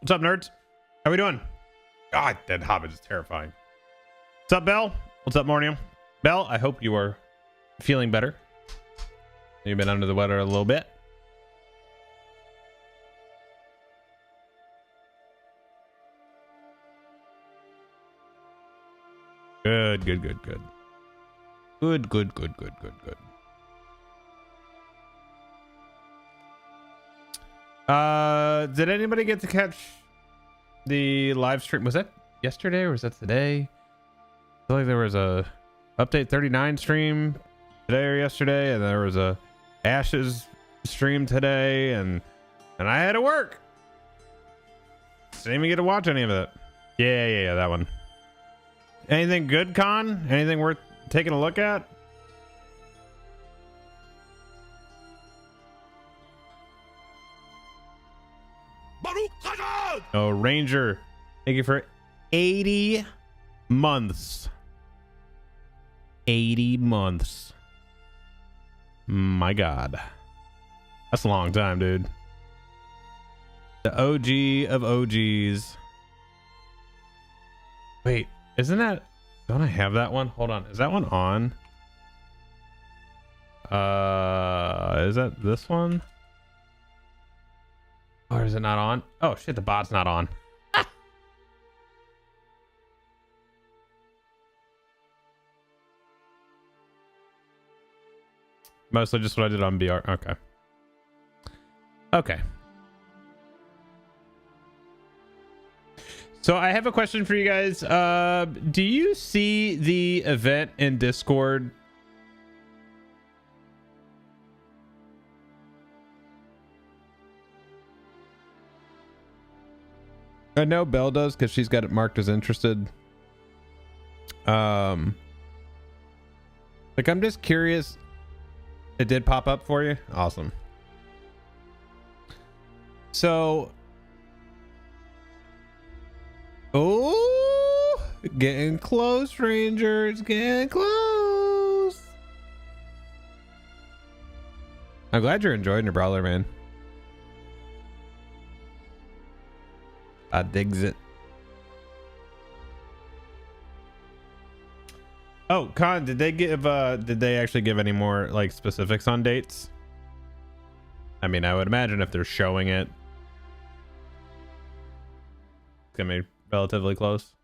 What's up, nerds? How we doing? God, that hobbit is terrifying. What's up, Bell? What's up, Mornium? Bell, I hope you are feeling better. You've been under the weather a little bit. Good. Did anybody get to catch the live stream? Was that yesterday or was that today? I feel like there was a update 39 stream today or yesterday, and there was a Ashes stream today, and I had to work. Didn't even get to watch any of it. Yeah, that one. Anything good, Con? Anything worth taking a look at? Oh, Ranger, thank you for 80 months. 80 months. My God. That's a long time, dude. The OG of OGs. Wait, isn't that... Don't I have that one? Hold on. Is that one on? Is that this one? Or is it not on? Oh shit, the bot's not on. Mostly just what I did on BR. Okay. So I have a question for you guys. Do you see the event in Discord? I know Belle does because she's got it marked as interested. Like, I'm just curious. It did pop up for you? Awesome. So, oh, getting close, Rangers, getting close. I'm glad you're enjoying your brawler, man. I digs it. Oh, Con, did they actually give any more like specifics on dates? I mean, I would imagine if they're showing it, it's gonna be relatively close.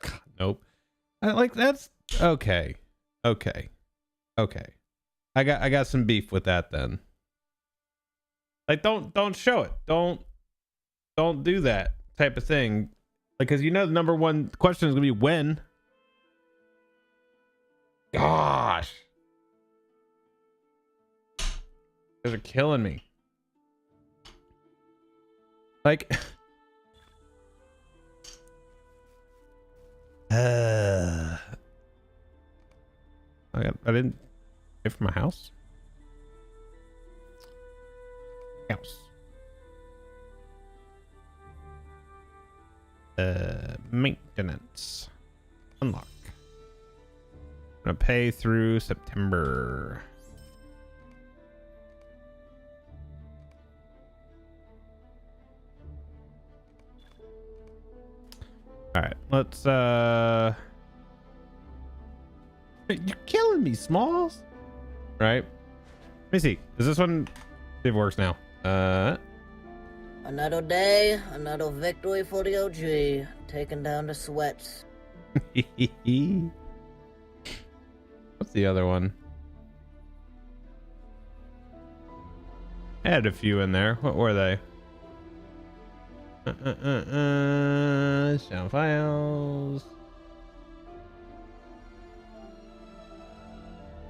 God, nope. That's okay. I got some beef with that then. Like, don't show it. Don't do that type of thing. Like, because you know the number one question is gonna be when. Gosh, you guys are killing me. Like, I didn't pay for my house. Maintenance unlock. I'm gonna pay through September. All right, let's you're killing me, Smalls. Right, let me see. Is this one, see if it works now? Another day, another victory for the OG, taking down the sweats. What's the other one? I had a few in there. What were they? Sound files.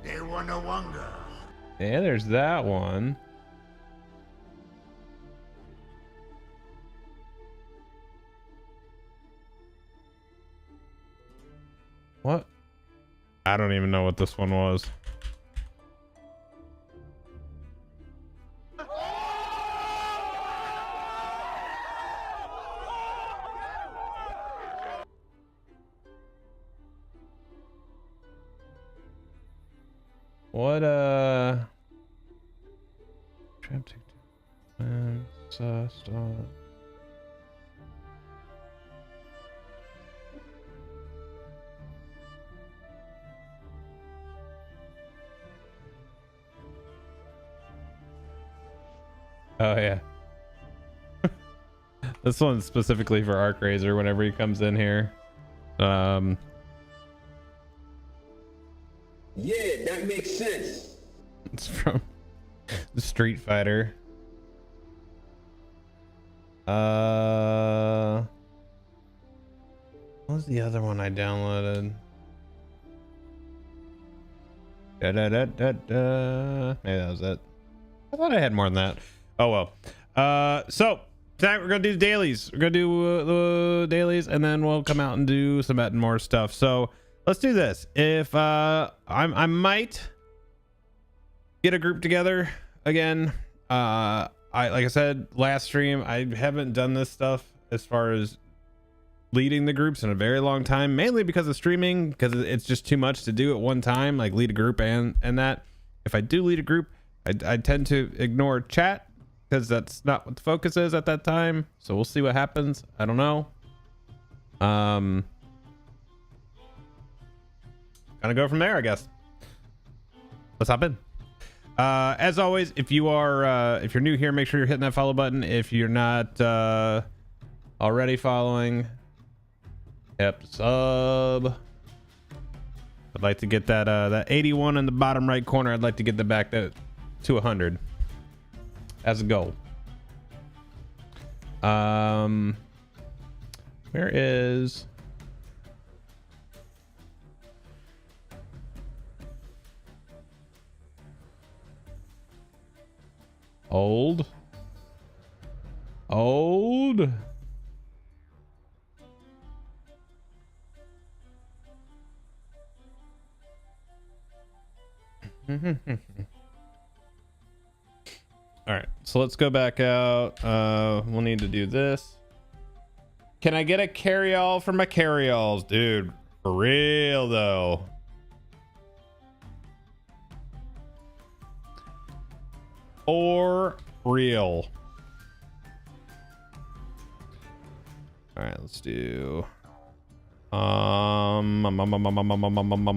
They wanna wonder. Yeah, there's that one. What? I don't even know what this one was. What trap stop. Oh yeah. This one's specifically for Arkraiser whenever he comes in here. Yeah, that makes sense. It's from the Street Fighter. What was the other one I downloaded? Maybe that was it. I thought I had more than that. Oh well. So tonight we're gonna do the dailies. We're gonna do the dailies, and then we'll come out and do some more stuff. So let's do this. If I might get a group together again. Like I said last stream, I haven't done this stuff as far as leading the groups in a very long time, mainly because of streaming, because it's just too much to do at one time, like lead a group and that. If I do lead a group, I tend to ignore chat because that's not what the focus is at that time. So we'll see what happens. I don't know. Gonna go from there, I guess. Let's hop in. As always, if you're new here, make sure you're hitting that follow button. If you're not already following, yep, sub. I'd like to get that 81 in the bottom right corner. I'd like to get the back to 100 as a goal. Where is old? All right, so let's go back out. We'll need to do this. Can I get a carry-all for my carry-alls, dude? For real though. For real. All right, let's do all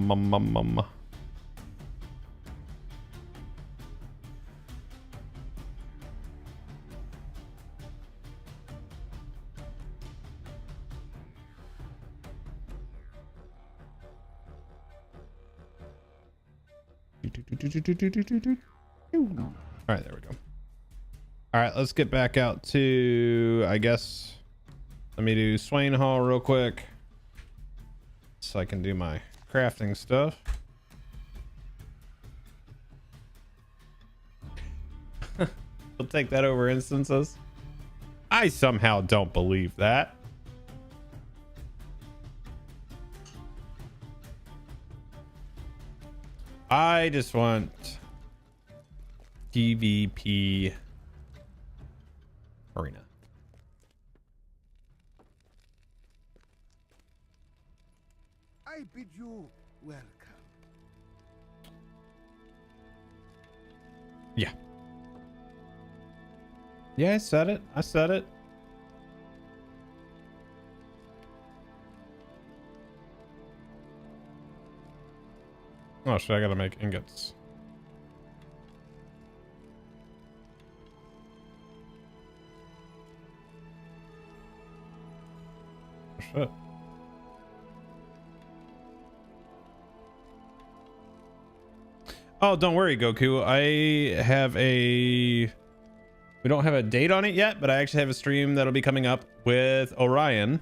right, there we go. All right, let's get back out to, I guess, let me do Swain Hall real quick so I can do my crafting stuff. We'll take that over instances. I somehow don't believe that. I just want PvP arena. I bid you welcome. Yeah. Yeah, I said it. I said it. Oh shit, I gotta make ingots. Oh shit. Oh, don't worry, Goku. I have a... We don't have a date on it yet, but I actually have a stream that'll be coming up with Orion.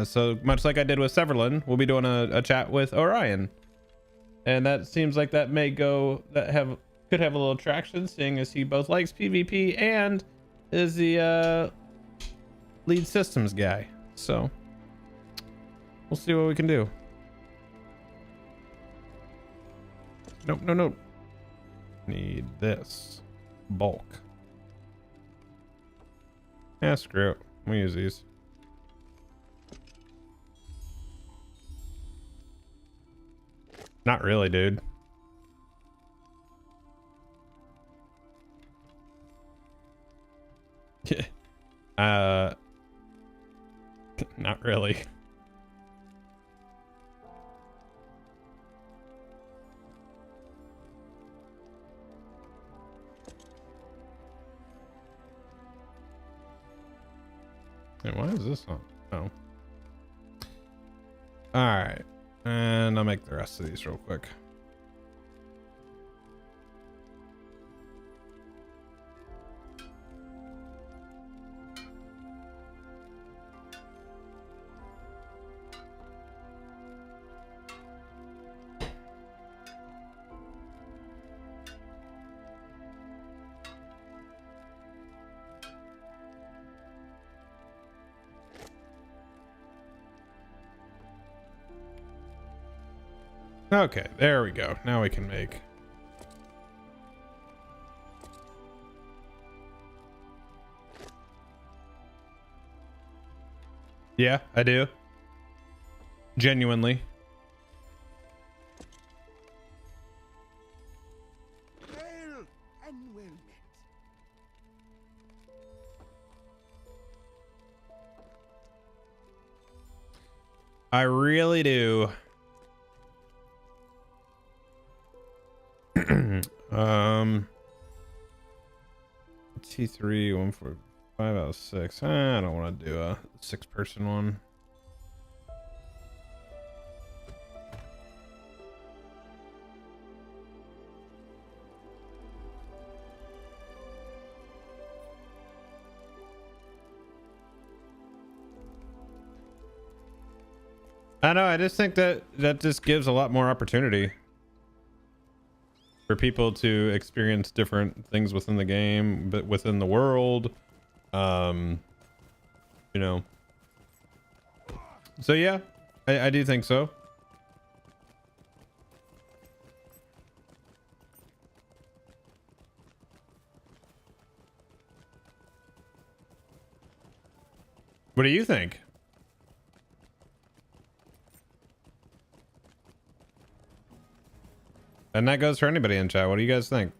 So much like I did with Severlin, we'll be doing a chat with Orion. And that seems like that may go... could have a little traction, seeing as he both likes PvP and is the lead systems guy. So we'll see what we can do. Nope, no, no. Need this. Bulk. Yeah, screw it. We use these. Not really, dude. Yeah. Not really. Hey, why is this on? Oh. All right. And I'll make the rest of these real quick. Okay, there we go. Now we can make. Yeah, I do. Genuinely. Well and well met. I really do. T3 1 for 5 out of 6. I don't want to do a 6-person one. I know, I just think that just gives a lot more opportunity for people to experience different things within the game, but within the world. You know. So yeah, I do think so. What do you think? And that goes for anybody in chat. What do you guys think?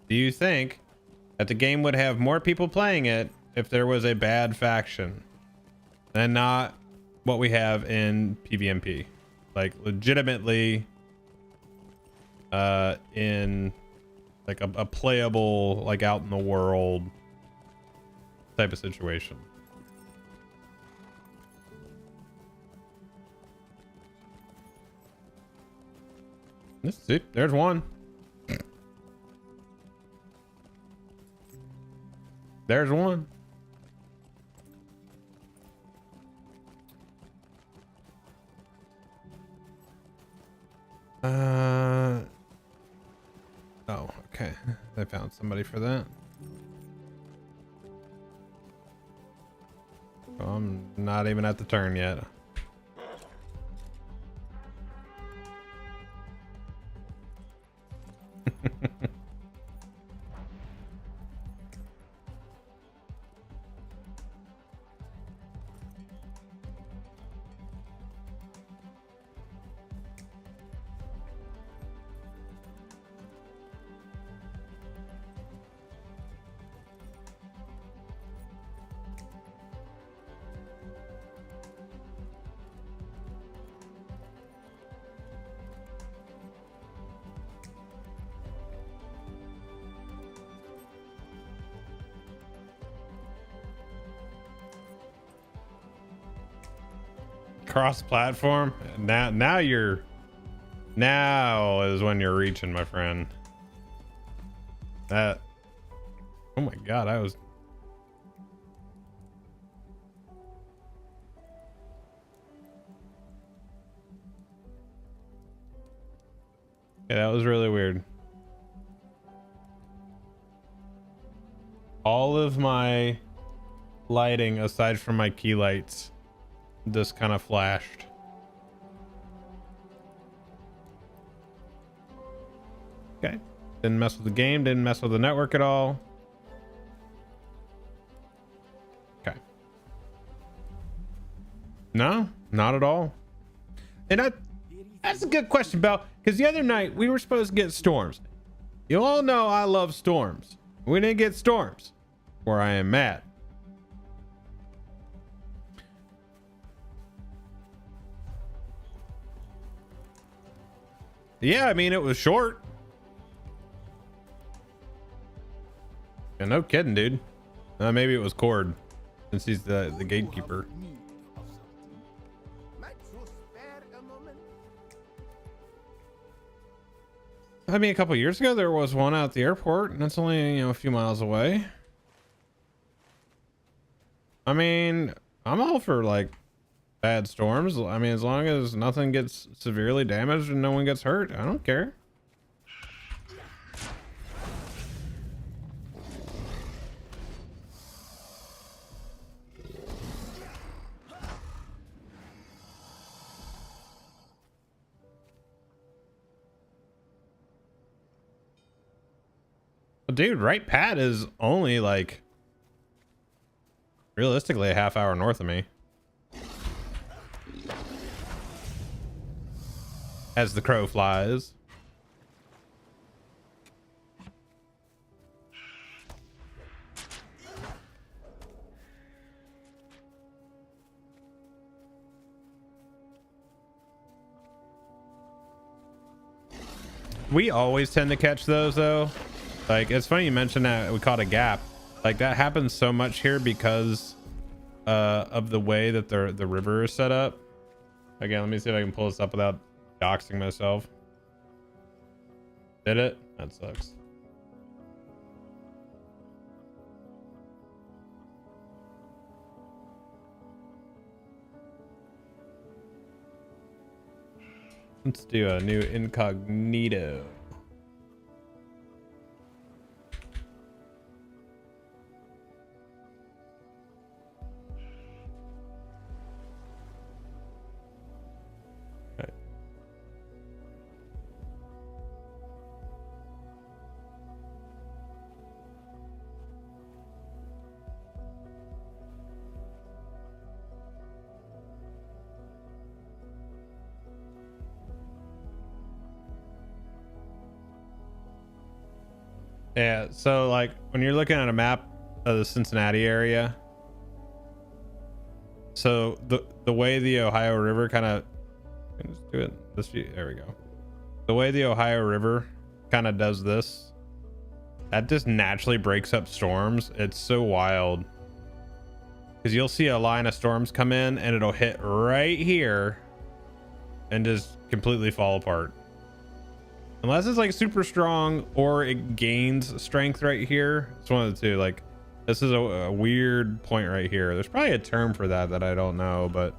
Do you think that the game would have more people playing it if there was a bad faction and not what we have in PvMP? Like legitimately in like a playable, like out in the world type of situation. Let's see. There's one. There's one. Oh, okay. I found somebody for that. Oh, I'm not even at the turn yet. Cross-platform. Now is when you're reaching, my friend. That. Oh my god, I was. Yeah, that was really weird. All of my lighting, aside from my key lights, just kind of flashed. Okay. Didn't mess with the game, didn't mess with the network at all. Okay. No, not at all. And that's a good question, Bell, because the other night we were supposed to get storms. You all know I love storms. We didn't get storms, where I am mad. Yeah, I mean, it was short. Yeah, no kidding, dude. Maybe it was cord. since he's the gatekeeper. Might you spare a moment? I mean, a couple years ago there was one out at the airport, and it's only, you know, a few miles away. I mean, I'm all for like bad storms. I mean, as long as nothing gets severely damaged and no one gets hurt, I don't care. Dude, right pad is only like realistically a half hour north of me. As the crow flies. We always tend to catch those though. Like, it's funny you mentioned that we caught a gap. Like, that happens so much here because of the way that the river is set up. Again, let me see if I can pull this up without doxing myself. Did it? That sucks. Let's do a new incognito. Yeah, so like when you're looking at a map of the Cincinnati area, so the way the Ohio River kind of, just do it this, there we go. The way the Ohio River kind of does this, that just naturally breaks up storms. It's so wild because you'll see a line of storms come in and it'll hit right here and just completely fall apart. Unless it's like super strong or it gains strength right here. It's one of the two. Like, this is a weird point right here. There's probably a term for that I don't know, but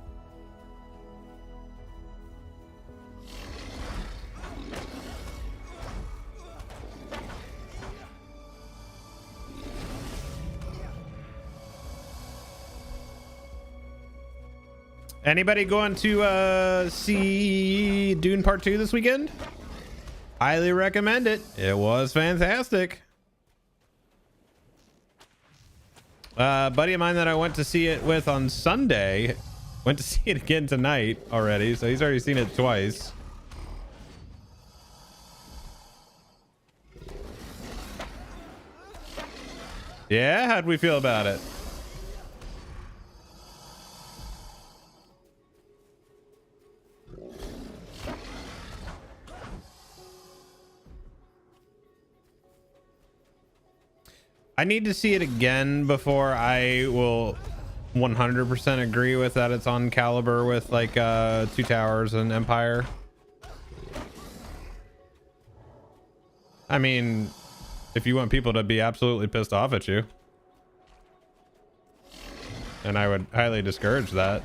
anybody going to see Dune Part 2 this weekend? Highly recommend it. It was fantastic. Buddy of mine that I went to see it with on Sunday went to see it again tonight already, so he's already seen it twice. Yeah, how'd we feel about it? I need to see it again before I will 100% agree with that it's on caliber with like Two Towers and Empire. I mean, if you want people to be absolutely pissed off at you, and I would highly discourage that.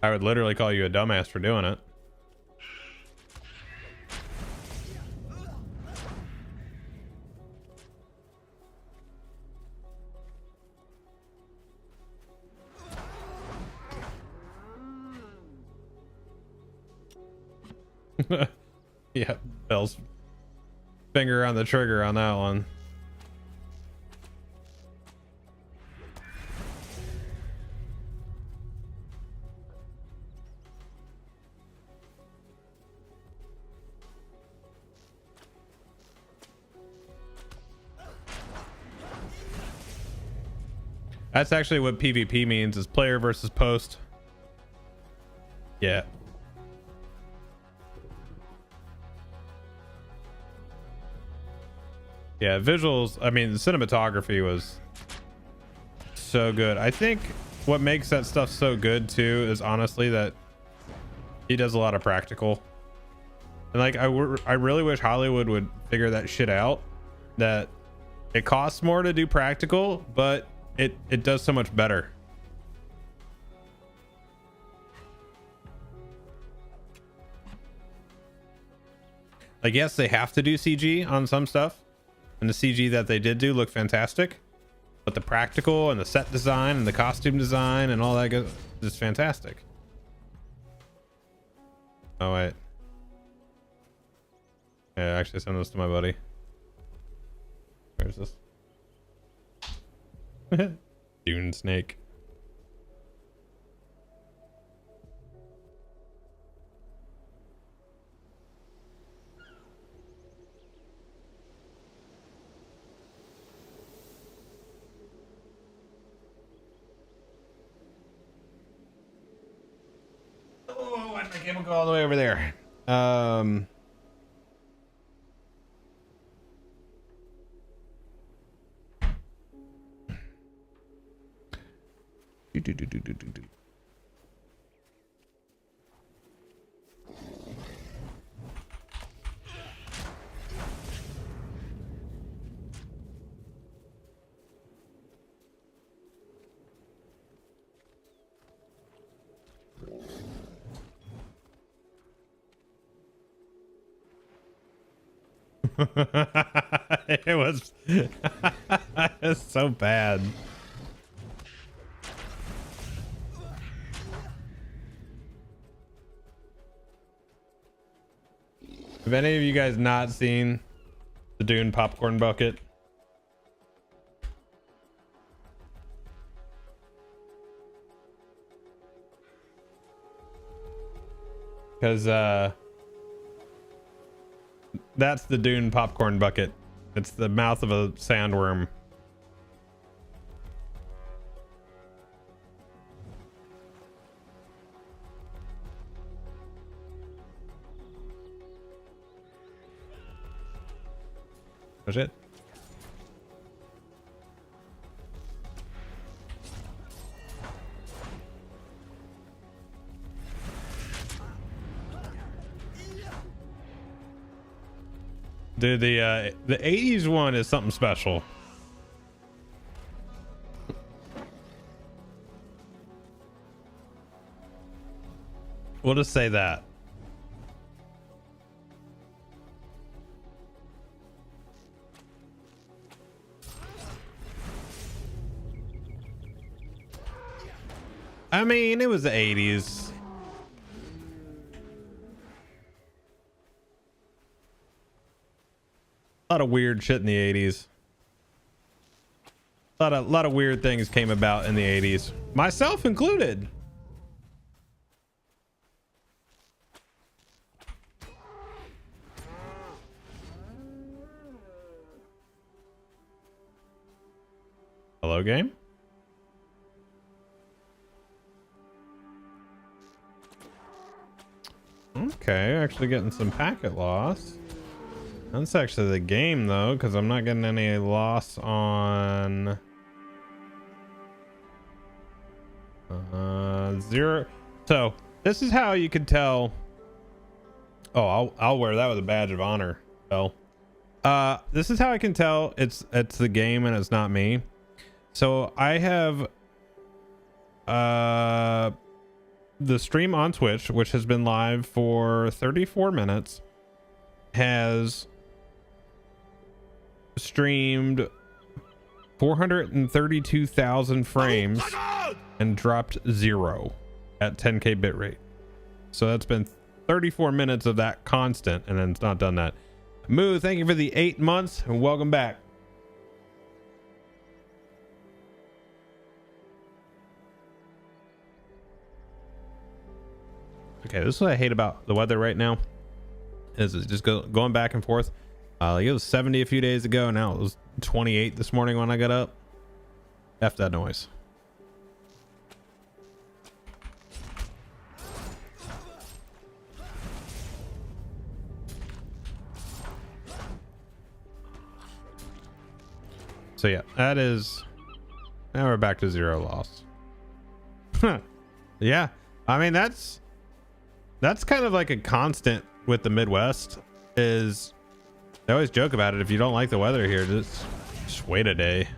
I would literally call you a dumbass for doing it. Yeah, Bell's finger on the trigger on that one. That's actually what PvP means, is player versus post. Yeah. Yeah, visuals. I mean, the cinematography was so good. I think what makes that stuff so good too is honestly that he does a lot of practical. And like, I really wish Hollywood would figure that shit out, that it costs more to do practical, but it does so much better. Like, yes, they have to do CG on some stuff, and the CG that they did do looked fantastic, but the practical and the set design and the costume design and all that is fantastic. Oh wait, yeah, actually send this to my buddy. Where's this? Dune snake. Oh, why did my cable go all the way over there? Do. It was it's so bad. Have any of you guys not seen the Dune popcorn bucket? Because that's the Dune popcorn bucket. It's the mouth of a sandworm. That's it. Dude, the 80s one is something special. We'll just say that. I mean, it was the 80s. A lot of weird shit in the 80s. A lot of weird things came about in the 80s, myself included. Hello, game. Okay, actually getting some packet loss. That's actually the game though, because I'm not getting any loss on 0. So this is how you could tell. Oh, I'll wear that with a badge of honor. Well, this is how I can tell it's the game and it's not me. So I have the stream on Twitch, which has been live for 34 minutes, has streamed 432,000 frames and dropped 0 at 10K bitrate. So that's been 34 minutes of that constant, and then it's not done that. Moo, thank you for the 8 months and welcome back. Okay, this is what I hate about the weather right now, is it's just going back and forth. Like it was 70 a few days ago, now it was 28 this morning when I got up. F that noise. So yeah, that is, now we're back to 0 loss. Yeah, I mean that's kind of like a constant with the Midwest, is they always joke about it. If you don't like the weather here, just wait a day.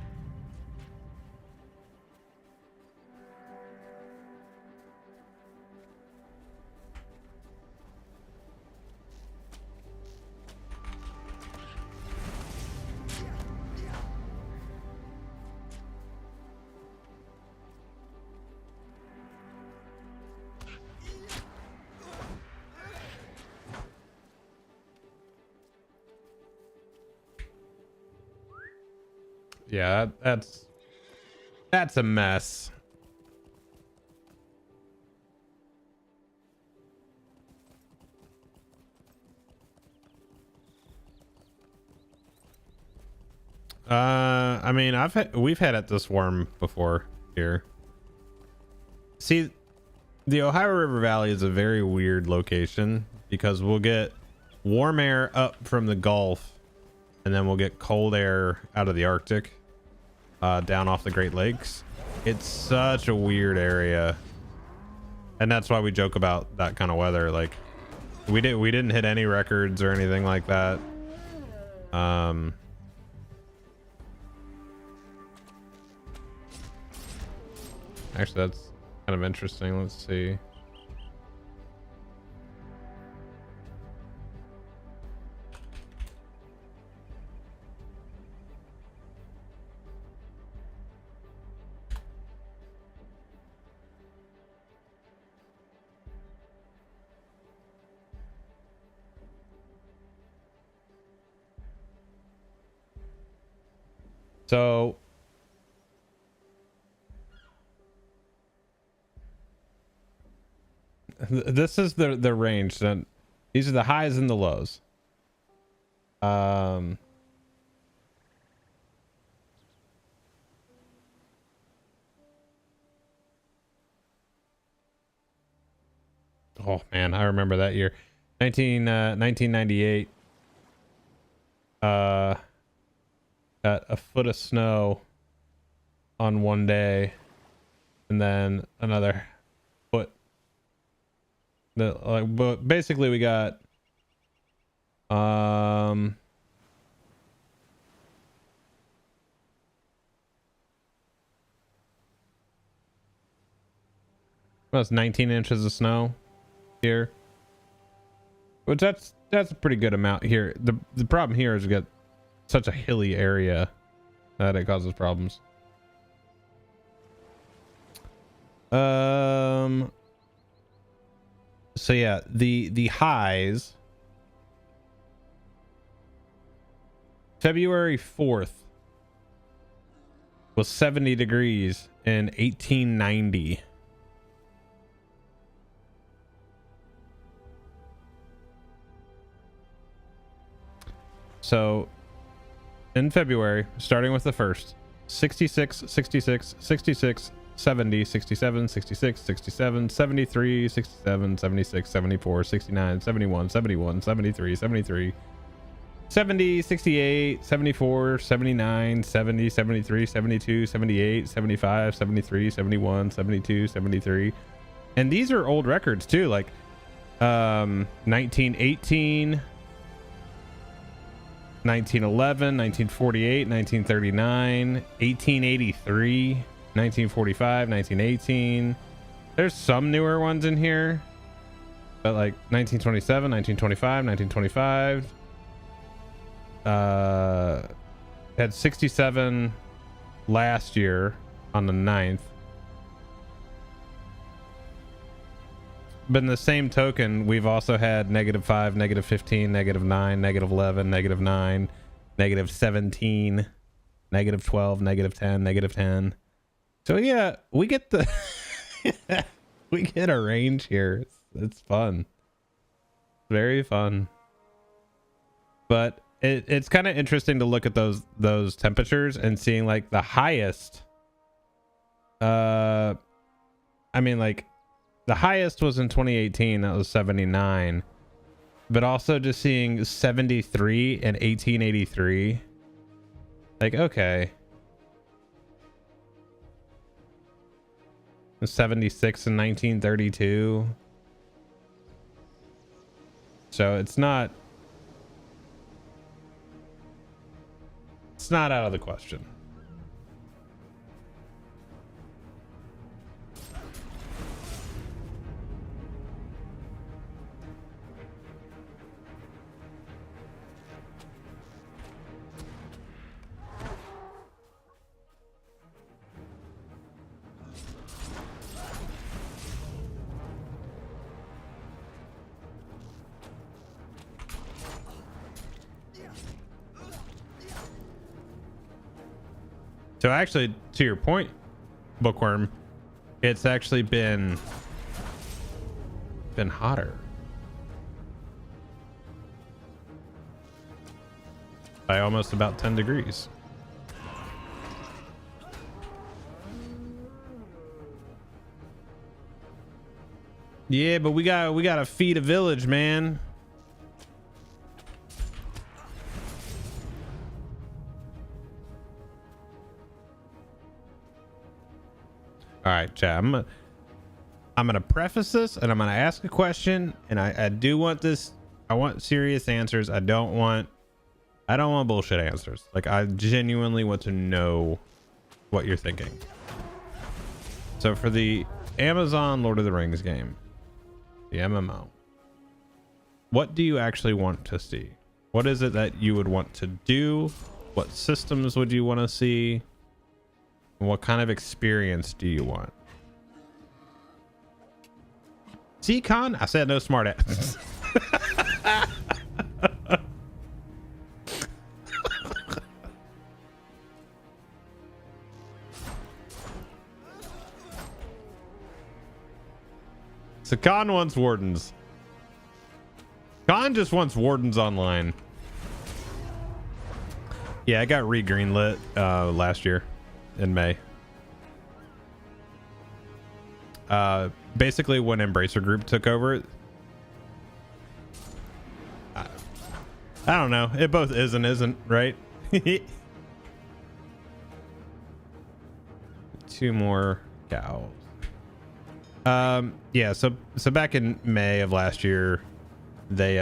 Yeah, that's a mess. I mean, we've had it this warm before here. See, the Ohio River Valley is a very weird location because we'll get warm air up from the Gulf, and then we'll get cold air out of the Arctic, down off the Great Lakes. It's such a weird area, and that's why we joke about that kind of weather. Like, we didn't hit any records or anything like that. Actually, that's kind of interesting. Let's see. So this is the range. Then these are the highs and the lows. Oh man, I remember that year. 1998. Got a foot of snow on one day, and then another foot. But basically we got well, it's 19 inches of snow here, which that's a pretty good amount here. The problem here is we got such a hilly area that it causes problems. So yeah, the highs, February 4th was 70 degrees in 1890. So in February, starting with the first, 66, 66, 66, 70, 67, 66, 67, 73, 67, 76, 74, 69, 71, 71, 73, 73, 70, 68, 74, 79, 70, 73, 72, 78, 75, 73, 71, 72, 73. And these are old records too, like 1918, 1911, 1948, 1939, 1883, 1945, 1918. There's some newer ones in here, but like 1927, 1925, 1925. Had 67 last year on the 9th. But in the same token, we've also had -5, -15, -9, -11, -9, -17, -12, -10, -10. So yeah, we get the we get a range here. It's fun, very fun. But it's kind of interesting to look at those temperatures and seeing like the highest. I mean, like, the highest was in 2018. That was 79. But also just seeing 73 in 1883. Like, okay, 76 in 1932. So it's not out of the question. So actually, to your point, Bookworm, it's actually been hotter by almost about 10 degrees. Yeah, but we gotta feed a village, man. All right, chat. I'm gonna preface this, and I'm gonna ask a question, and I do want this. I want serious answers. I don't want bullshit answers. Like, I genuinely want to know what you're thinking. So for the Amazon Lord of the Rings game, the MMO, what do you actually want to see? What is it that you would want to do? What systems would you want to see? What kind of experience do you want? See, Con? I said no smart ass. So Con wants wardens. Con just wants wardens online. Yeah, I got re-greenlit last year in May. Basically when Embracer Group took over, I don't know, it both is and isn't, right? Two more cows. Yeah, so back in May of last year, they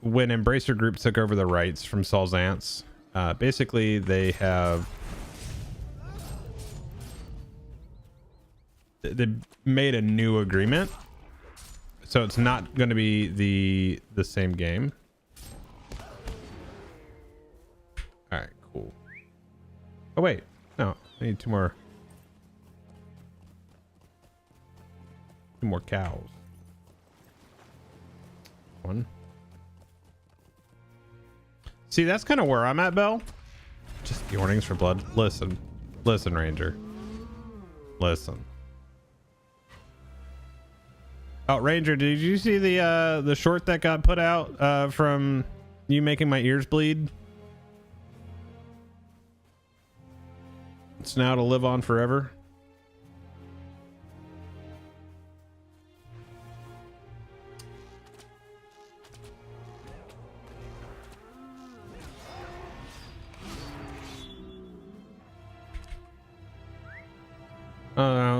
when Embracer Group took over the rights from Saul Zaentz, basically they made a new agreement, so it's not going to be the same game. All right, cool. Oh wait, no, I need two more cows. One. See, that's kind of where I'm at, Bell. Just the warnings for blood. Listen, Ranger. Listen. Oh, Ranger, did you see the short that got put out from you making my ears bleed? It's now to live on forever.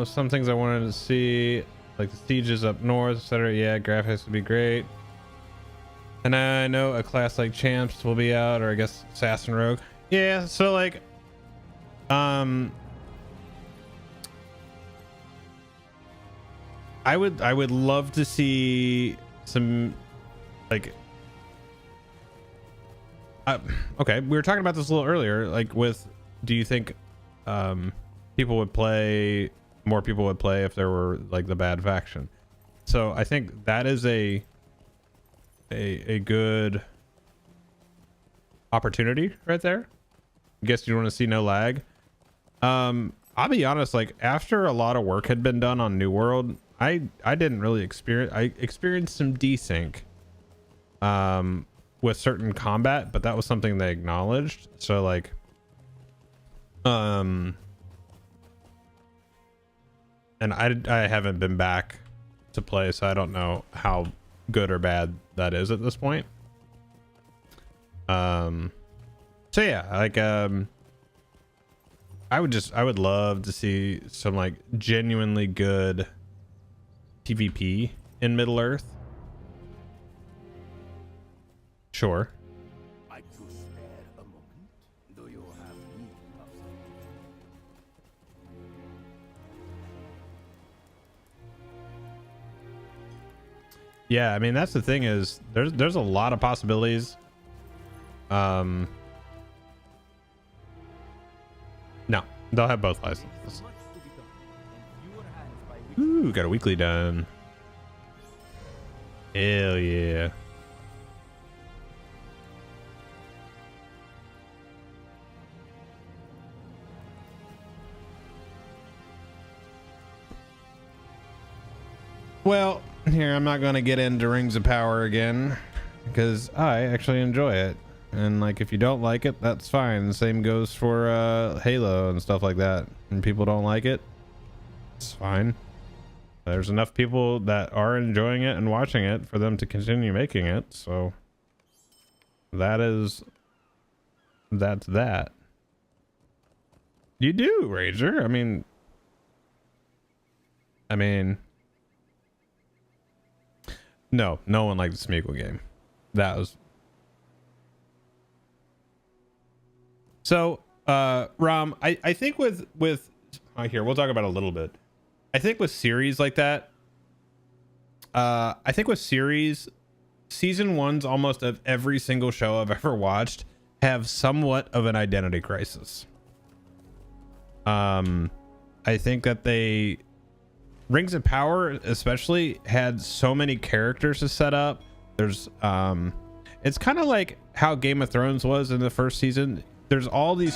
Some things I wanted to see, like the sieges up north, etc. Yeah, graphics would be great. And I know a class like Champs will be out, or I guess Assassin Rogue. Yeah, so like, I would love to see some, like, okay, we were talking about this a little earlier, like with, do you think more people would play if there were like the bad faction? So I think that is a good opportunity right there. I guess you want to see no lag. I'll be honest, like after a lot of work had been done on New World, I didn't really experienced some desync with certain combat, but that was something they acknowledged. So like and I haven't been back to play, so I don't know how good or bad that is at this point. So yeah, like I would love to see some like genuinely good PvP in Middle Earth. Sure. I to spare a moment. Do you have need of something? Yeah, I mean that's the thing is there's a lot of possibilities. No, they'll have both licenses. Ooh, got a weekly done. Hell yeah. Well, here, I'm not going to get into Rings of Power again because I actually enjoy it. And like, if you don't like it, that's fine. The same goes for Halo and stuff like that. And people don't like it, it's fine. There's enough people that are enjoying it and watching it for them to continue making it. So that's that. You do, Rager. I mean, no one liked the Smeagol game. That was so Rom, I think with here, we'll talk about it a little bit. I think with series like that, I think with series, season ones almost of every single show I've ever watched have somewhat of an identity crisis. I think that Rings of Power especially had so many characters to set up. There's it's kind of like how Game of Thrones was in the first season. There's all these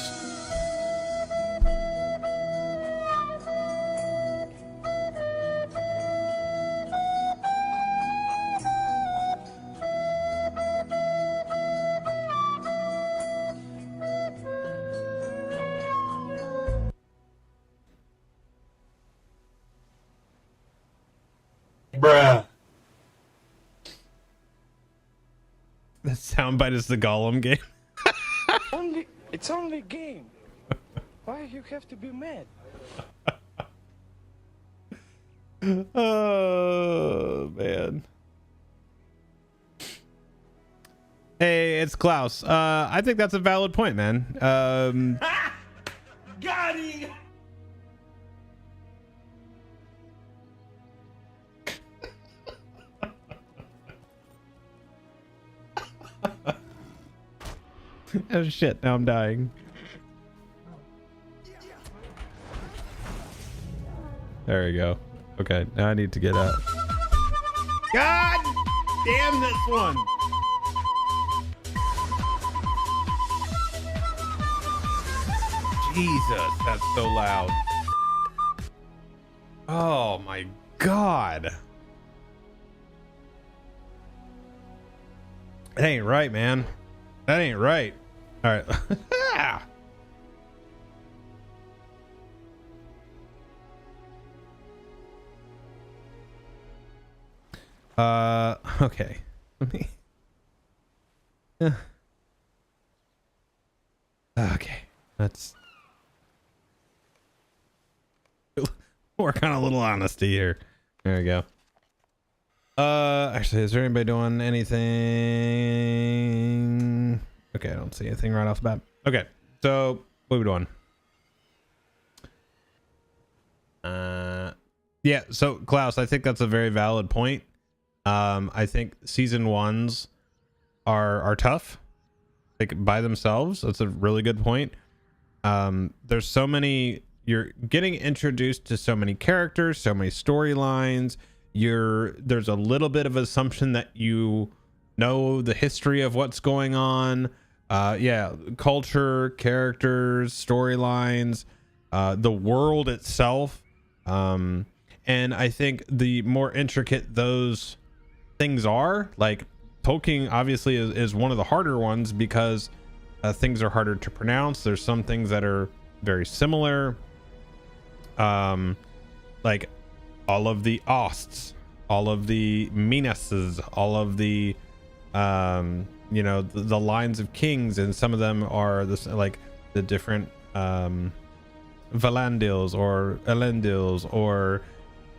Bruh. the soundbite is the Gollum game. It's only a game. Why you have to be mad? Oh man. Hey, it's Klaus. I think that's a valid point, man. Got him! Oh shit, now I'm dying. There we go. Okay, now I need to get out. God damn this one! Jesus, that's so loud. Oh my god. That ain't right, man. That ain't right. All right. Okay. Let me. Okay. Let's work on a little honesty here. There we go. Actually, is there anybody doing anything? Okay, I don't see anything right off the bat. Okay, so what are we doing? Yeah, so Klaus, I think that's a very valid point. I think season ones are tough, like by themselves. That's a really good point. There's so many, you're getting introduced to so many characters, so many storylines. There's a little bit of assumption that you know the history of what's going on. Yeah, culture, characters, storylines, the world itself. And I think the more intricate those things are, like Tolkien obviously is one of the harder ones because things are harder to pronounce. There's some things that are very similar. Like all of the Osts, all of the Minases, all of the you know, the lines of kings, and some of them are this like the different Valandils or Elendils, or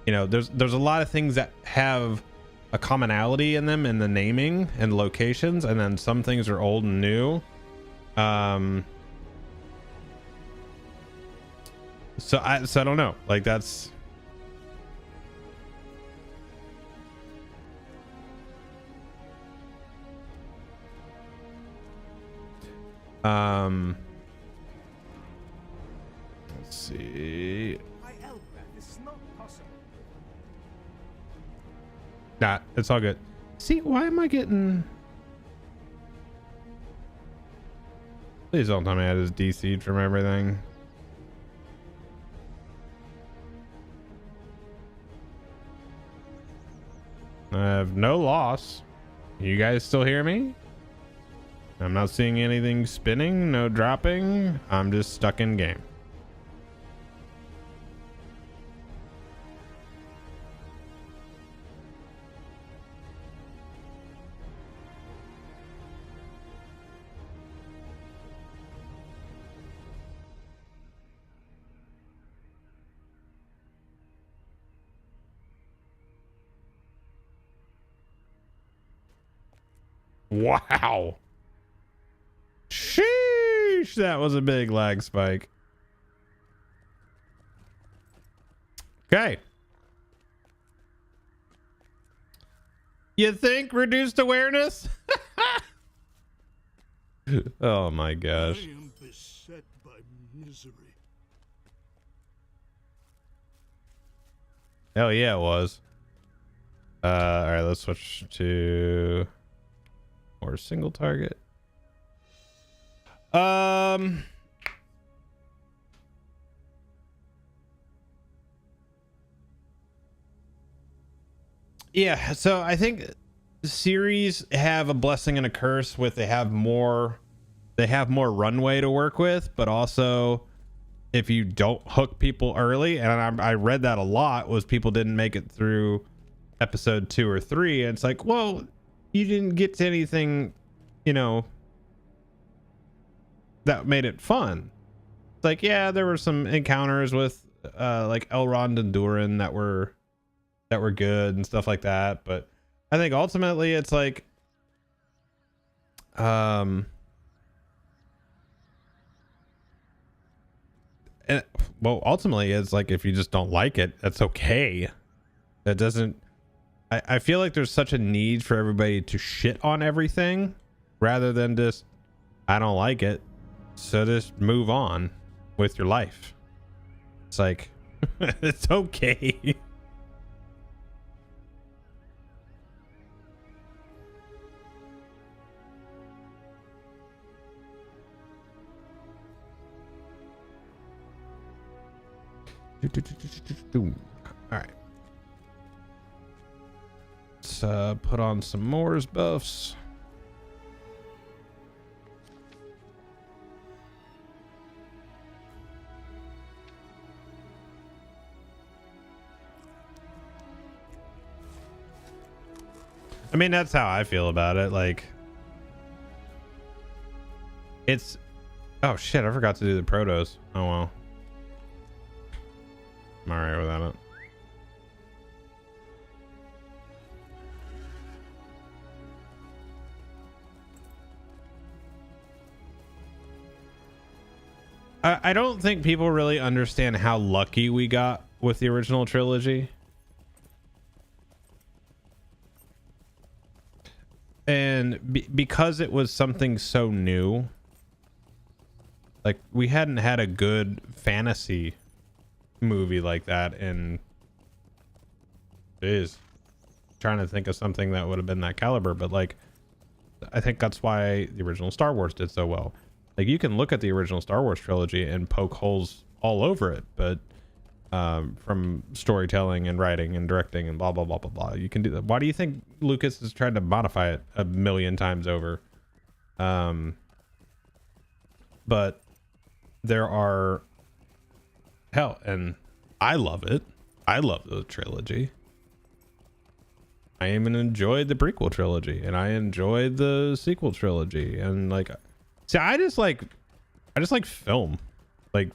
there's a lot of things that have a commonality in them in the naming and locations, and then some things are old and new. So I don't know, like that's let's see. This is not possible. Nah, it's all good. See, why am I getting... Please don't tell me I just DC'd from everything. I have no loss. You guys still hear me? I'm not seeing anything spinning, no dropping. I'm just stuck in game. Wow. Sheesh, that was a big lag spike. Okay. You think reduced awareness? Oh my gosh. I am beset by misery. Hell yeah, it was. All right, let's switch to more single target. Yeah, so I think series have a blessing and a curse with they have more runway to work with, but also if you don't hook people early, and I read that a lot, was people didn't make it through episode 2 or 3, and it's like, well, you didn't get to anything, that made it fun. It's like, yeah, there were some encounters with like Elrond and Durin that were good and stuff like that, but I think ultimately it's like and, well, ultimately it's like if you just don't like it, that's okay. That doesn't... I feel like there's such a need for everybody to shit on everything rather than just, I don't like it, so just move on with your life. It's like, it's okay. All right. Let's put on some Moore's buffs. I mean, that's how I feel about it. Like, it's... Oh, shit, I forgot to do the protos. Oh, well. I'm alright without it. I don't think people really understand how lucky we got with the original trilogy. And because it was something so new, like we hadn't had a good fantasy movie like that in, jeez, trying to think of something that would have been that caliber, but like I think that's why the original Star Wars did so well. Like you can look at the original Star Wars trilogy and poke holes all over it, but from storytelling and writing and directing and blah blah blah blah blah, you can do that. Why do you think Lucas has tried to modify it a million times over? But there are, hell, and I love it. I love the trilogy. I even enjoyed the prequel trilogy, and I enjoyed the sequel trilogy, and like, see, I just like film. Like,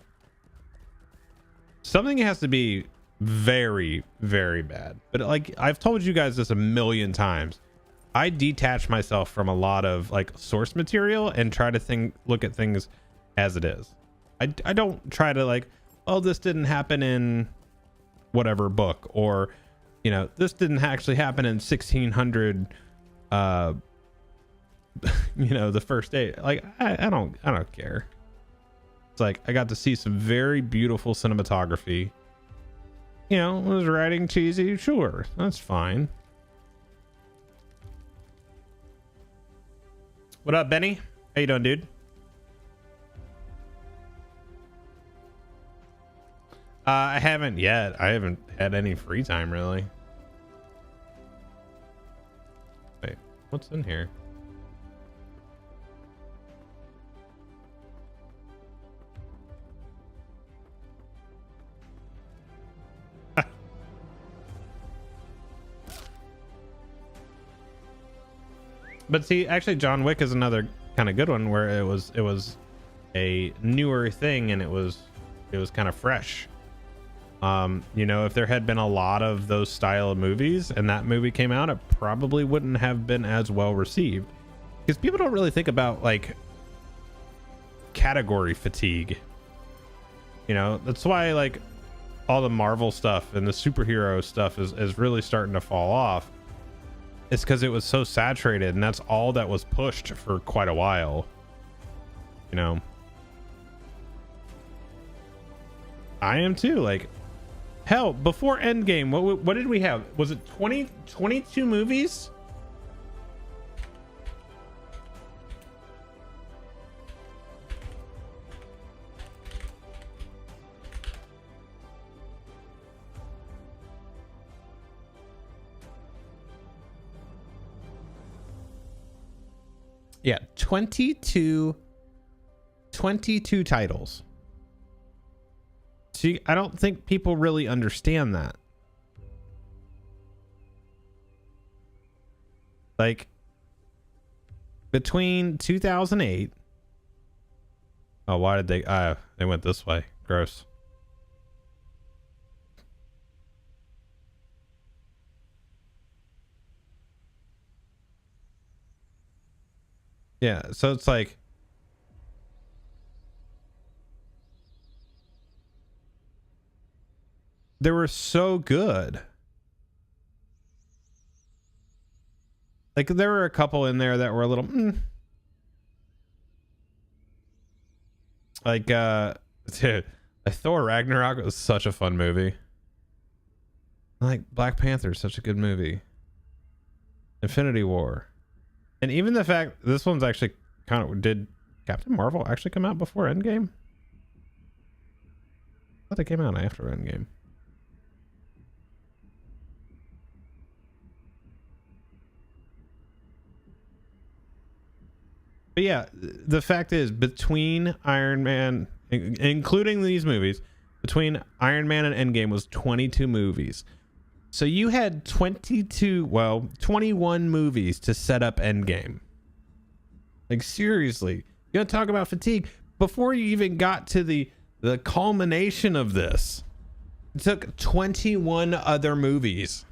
something has to be very, very bad. But like I've told you guys this a million times, I detach myself from a lot of like source material and try to look at things as it is. I don't try to like, oh, this didn't happen in whatever book, or you know, this didn't actually happen in 1600 you know, the first day. Like I don't care. It's like I got to see some very beautiful cinematography. You know, was writing cheesy? Sure, that's fine. What up, Benny? How you doing, dude? I haven't yet. I haven't had any free time really. Wait, what's in here? But see, actually John Wick is another kind of good one where it was a newer thing and it was kind of fresh. You know, if there had been a lot of those style of movies and that movie came out, it probably wouldn't have been as well received, because people don't really think about like category fatigue. You know, that's why like all the Marvel stuff and the superhero stuff is really starting to fall off. It's because it was so saturated, and that's all that was pushed for quite a while. You know, I am too. Like, hell, before Endgame, what did we have? Was it 22 movies? Yeah, 22 titles. See, I don't think people really understand that. Like, between 2008. Oh, why did they went this way? Gross. Yeah, so it's like they were so good. Like there were a couple in there that were a little like dude, Thor Ragnarok was such a fun movie. Like Black Panther is such a good movie. Infinity War. And even the fact this one's actually did Captain Marvel actually come out before Endgame? I thought they came out after Endgame. But yeah, the fact is, between Iron Man, including these movies, between Iron Man and Endgame was 22 movies. So you had 21 movies to set up Endgame. Like seriously, you gotta talk about fatigue. Before you even got to the culmination of this, it took 21 other movies.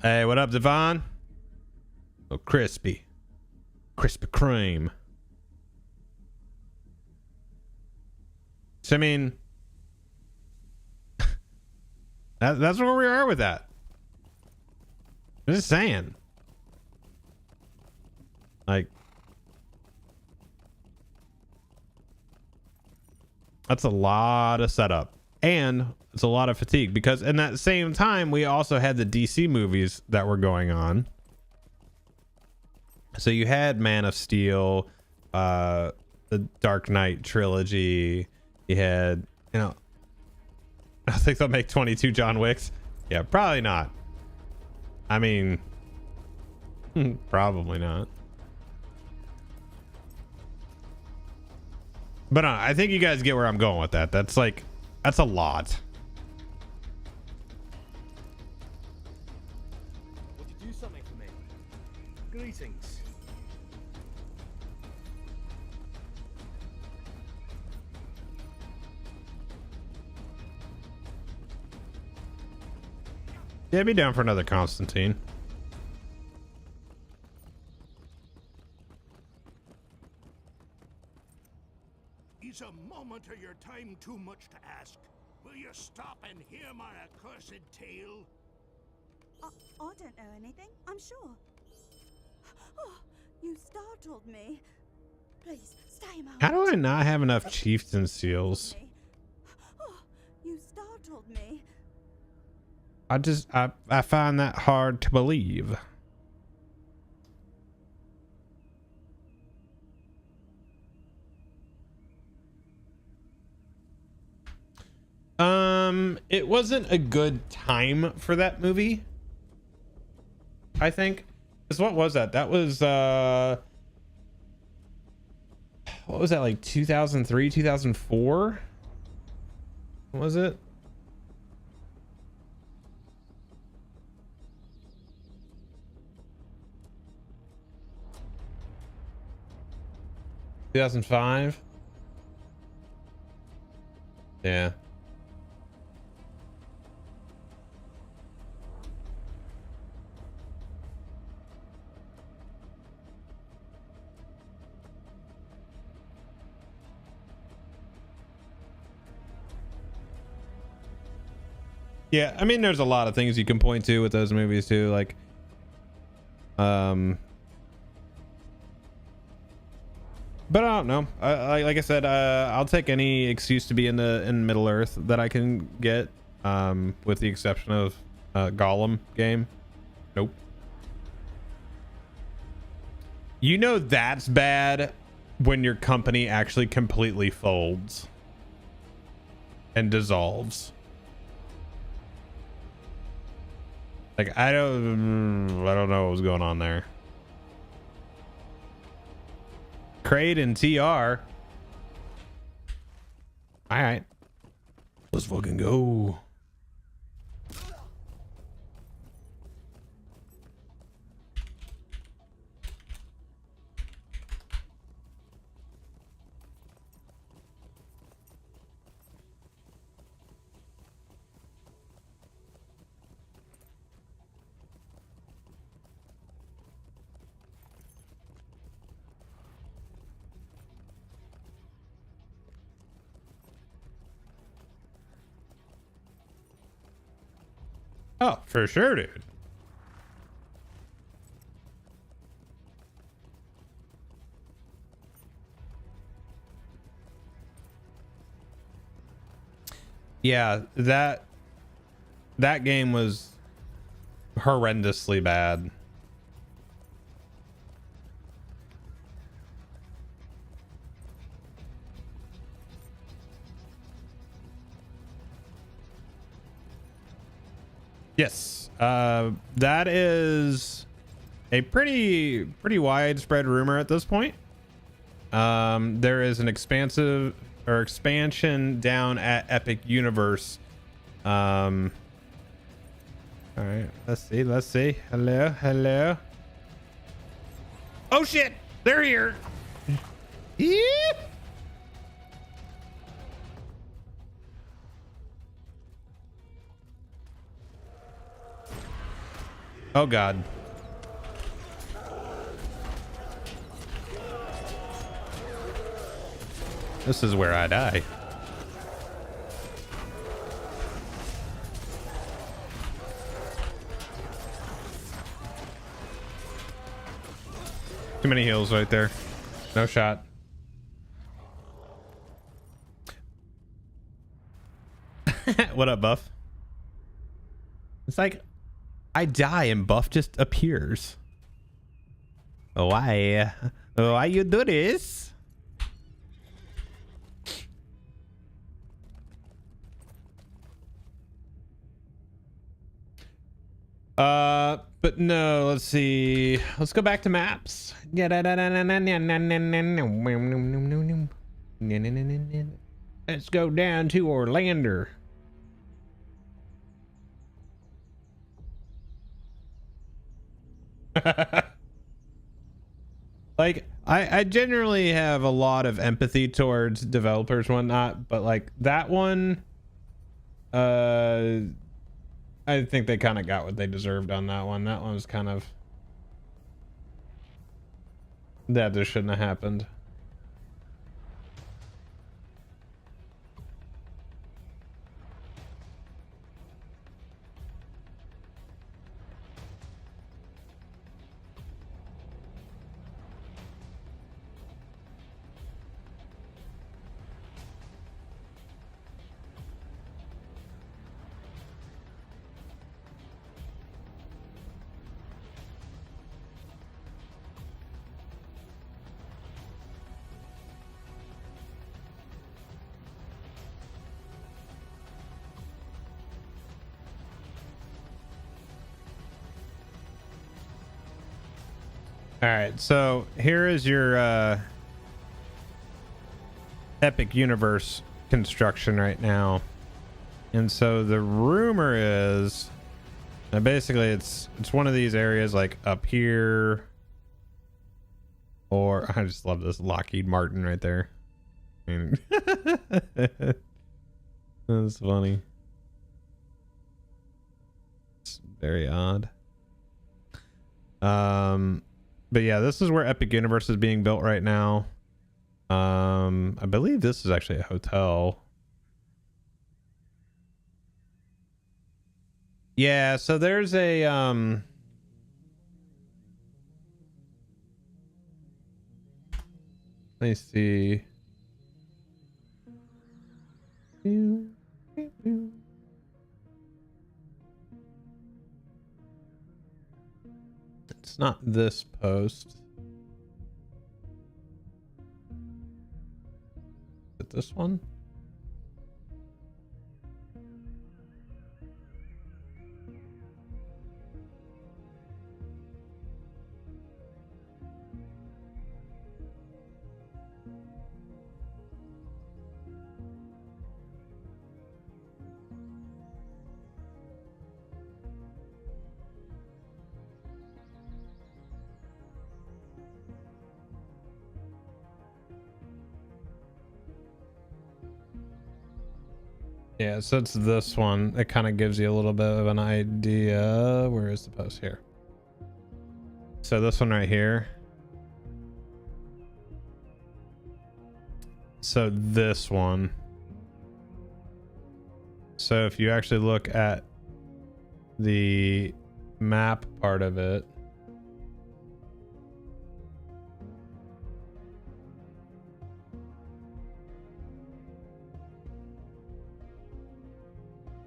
Hey, what up, Devon? Oh, Krispy Kreme. So I mean, that's where we are with that. I'm just saying. Like, that's a lot of setup, and it's a lot of fatigue, because in that same time we also had the DC movies that were going on. So you had Man of Steel, the Dark Knight trilogy. You had, you know, I think they'll make 22 John Wicks. Yeah, probably not. I mean, probably not. But I think you guys get where I'm going with that. That's like, that's a lot. Would you do something for me? Yeah, I'd be down for another Constantine. Is a moment of your time too much to ask? Will you stop and hear my accursed tale? I don't know anything, I'm sure. Oh, you startled me. Please, stay a moment. How do I not have enough chieftain seals? Oh, you startled me. I find that hard to believe. It wasn't a good time for that movie, I think. Because what was that? That was what was that, like 2003, 2004? What was it? Two 2005. Yeah. Yeah, I mean, there's a lot of things you can point to with those movies too, like, but I don't know. Like I said, I'll take any excuse to be in Middle Earth that I can get, with the exception of Gollum game. Nope. You know that's bad when your company actually completely folds and dissolves. Like, I don't know what was going on there. Kraid and TR. All right, let's fucking go. Oh, for sure, dude. Yeah, that game was horrendously bad. Yes, that is a pretty widespread rumor at this point. There is an expansion down at Epic Universe. All right, let's see. Hello. Oh shit, they're here. Yeah. Oh god. This is where I die. Too many heals right there. No shot. What up, Buff? It's like I die and Buff just appears. Why? Why you do this? But no, let's see. Let's go back to maps. Let's go down to Orlando. Like, I generally have a lot of empathy towards developers and whatnot, but like that one, I think they kind of got what they deserved on that one. That one was kind of, that just shouldn't have happened. All right, so here is your epic universe construction right now. And so the rumor is that basically it's one of these areas like up here, or I just love this Lockheed Martin right there. I mean, that's funny. It's very odd. But yeah, this is where Epic Universe is being built right now. I believe this is actually a hotel. Yeah, so there's a let me see. It's not this post. Is it this one? Yeah, so it's this one. It kind of gives you a little bit of an idea. Where is the post here? So this one right here. So this one. So if you actually look at the map part of it,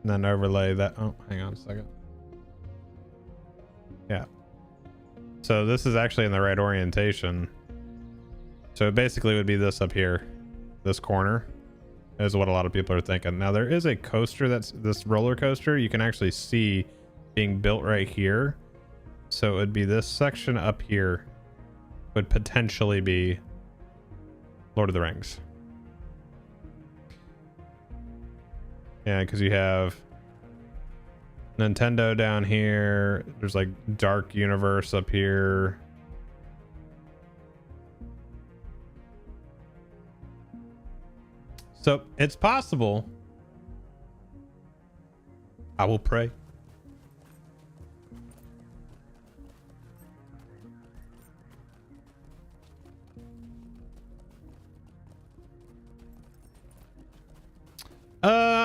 and then overlay that. Oh, hang on a second. Yeah. So this is actually in the right orientation. So it basically would be this up here. This corner is what a lot of people are thinking. Now there is a coaster, that's this roller coaster you can actually see being built right here. So it would be this section up here would potentially be Lord of the Rings. Yeah, because you have Nintendo down here. There's like Dark Universe up here. So it's possible. I will pray.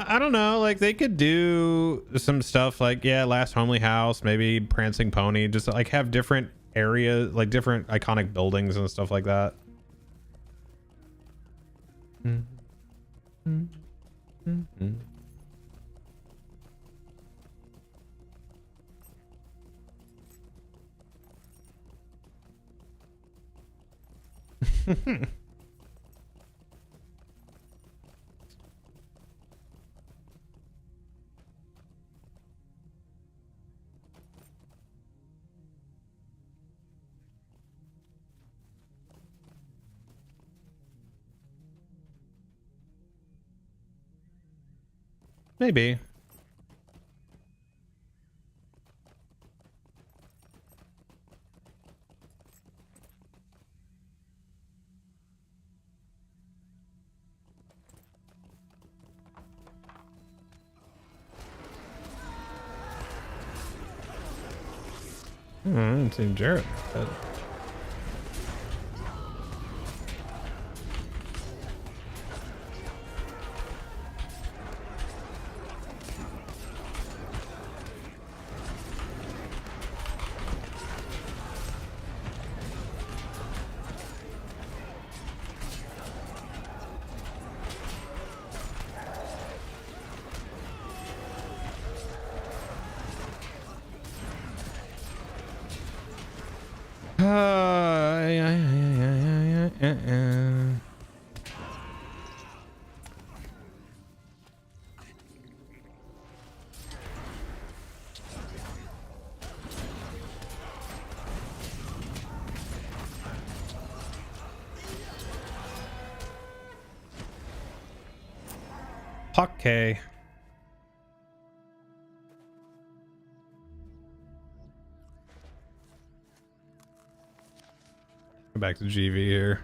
I don't know, like they could do some stuff like, yeah, Last Homely House, maybe Prancing Pony, just like have different areas, like different iconic buildings and stuff like that. Maybe. I haven't seen Jarrett. But... Okay. Go back to GV here.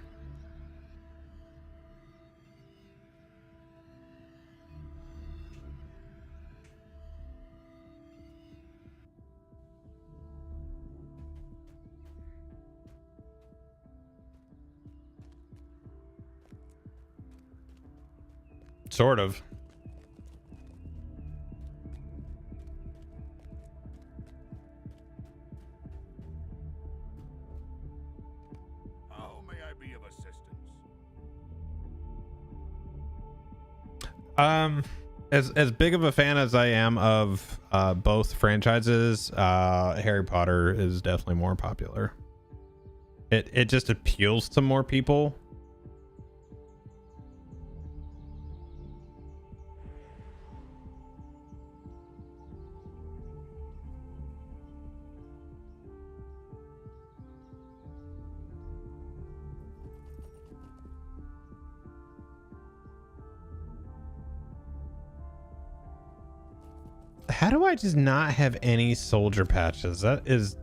Sort of. How may I be of assistance? As big of a fan as I am of both franchises, Harry Potter is definitely more popular. It just appeals to more people. How do I just not have any soldier patches? That is...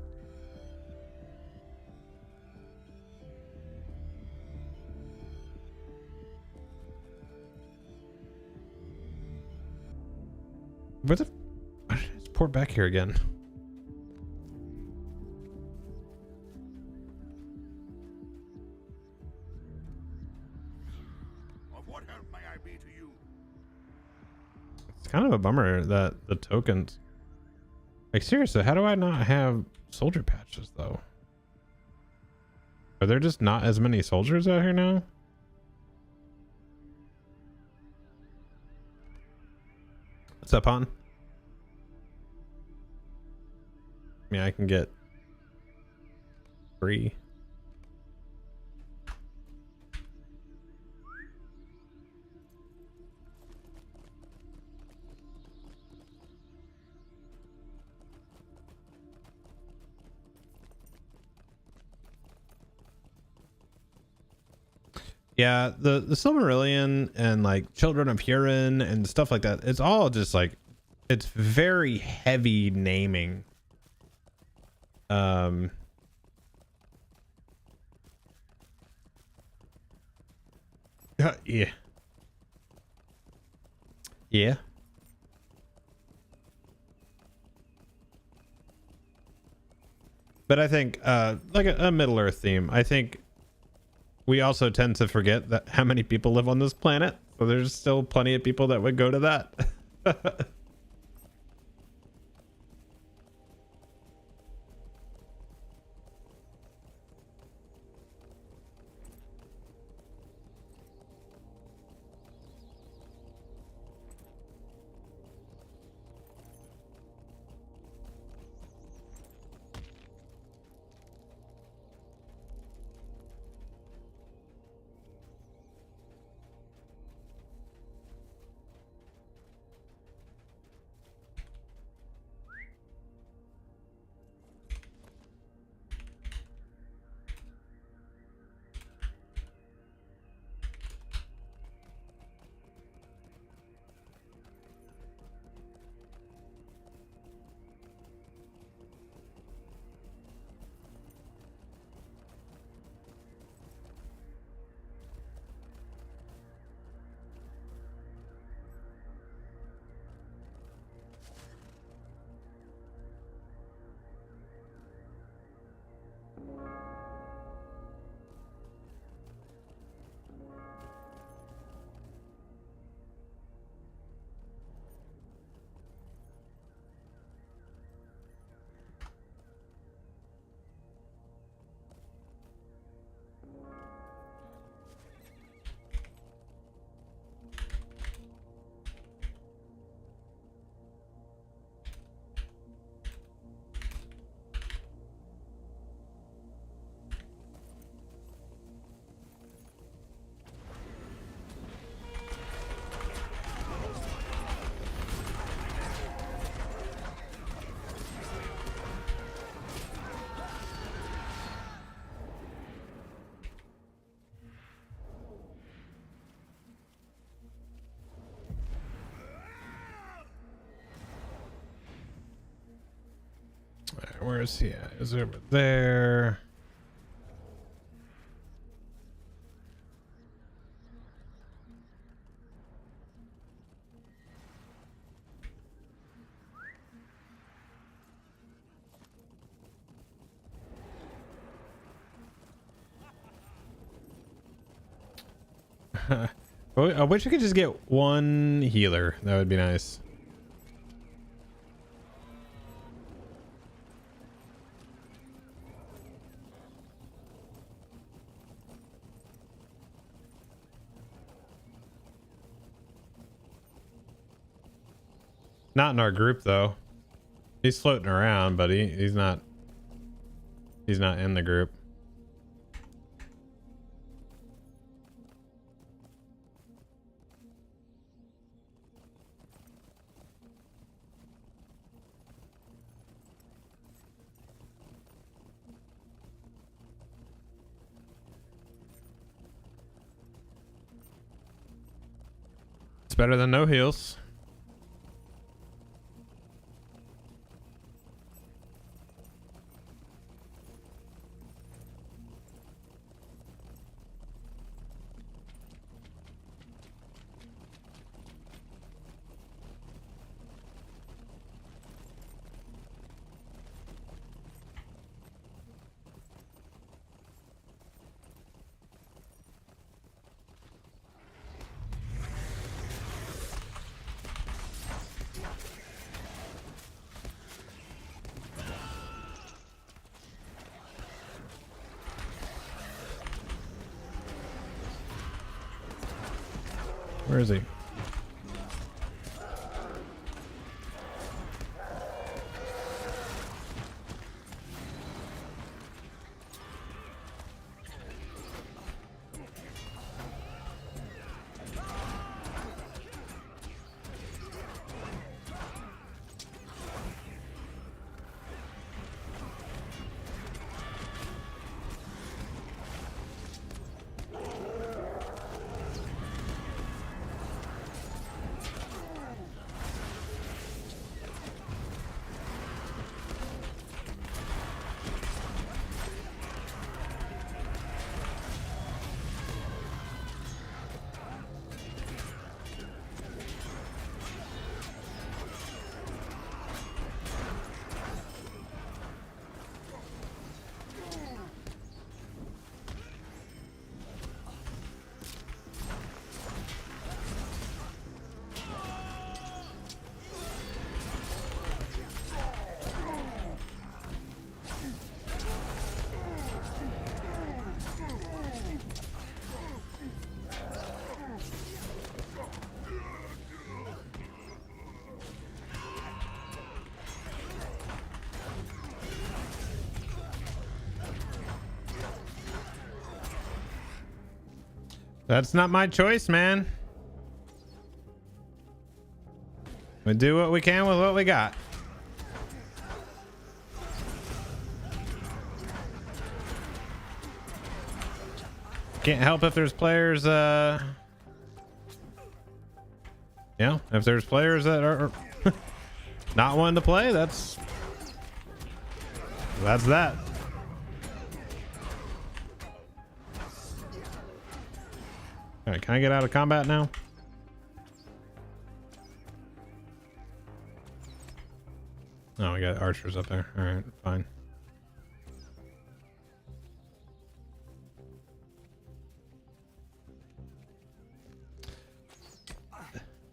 Where the... Why did I just port back here again? Of what help may I be to you? It's kind of a bummer that the tokens... Like, seriously, how do I not have soldier patches, though? Are there just not as many soldiers out here now? What's up, hon? I mean, I can get 3. Yeah, the Silmarillion and like Children of Hurin and stuff like that, it's all just like, it's very heavy naming. Yeah. Yeah. But I think like a Middle Earth theme, I think we also tend to forget that how many people live on this planet. So there's still plenty of people that would go to that. Where is he at? Is he over there? I wish we could just get one healer. That would be nice. Not in our group though. He's floating around, but he's not in the group. It's better than no heals. Where is he? That's not my choice, man. We do what we can with what we got. Can't help if there's players, if there's players that are not wanting to play, that's that. All right, can I get out of combat now? Oh, we got archers up there. All right, fine.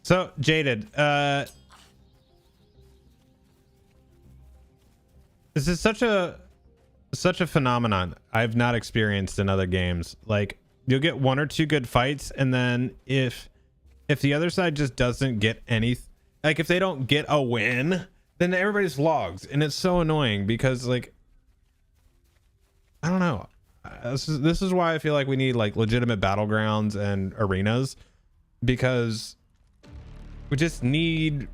So, Jaded, this is such a phenomenon I've not experienced in other games. Like, you'll get one or two good fights, and then if the other side just doesn't get any, like if they don't get a win, then everybody's logs, and it's so annoying because, like, I don't know. This is why I feel like we need like legitimate battlegrounds and arenas, because we just need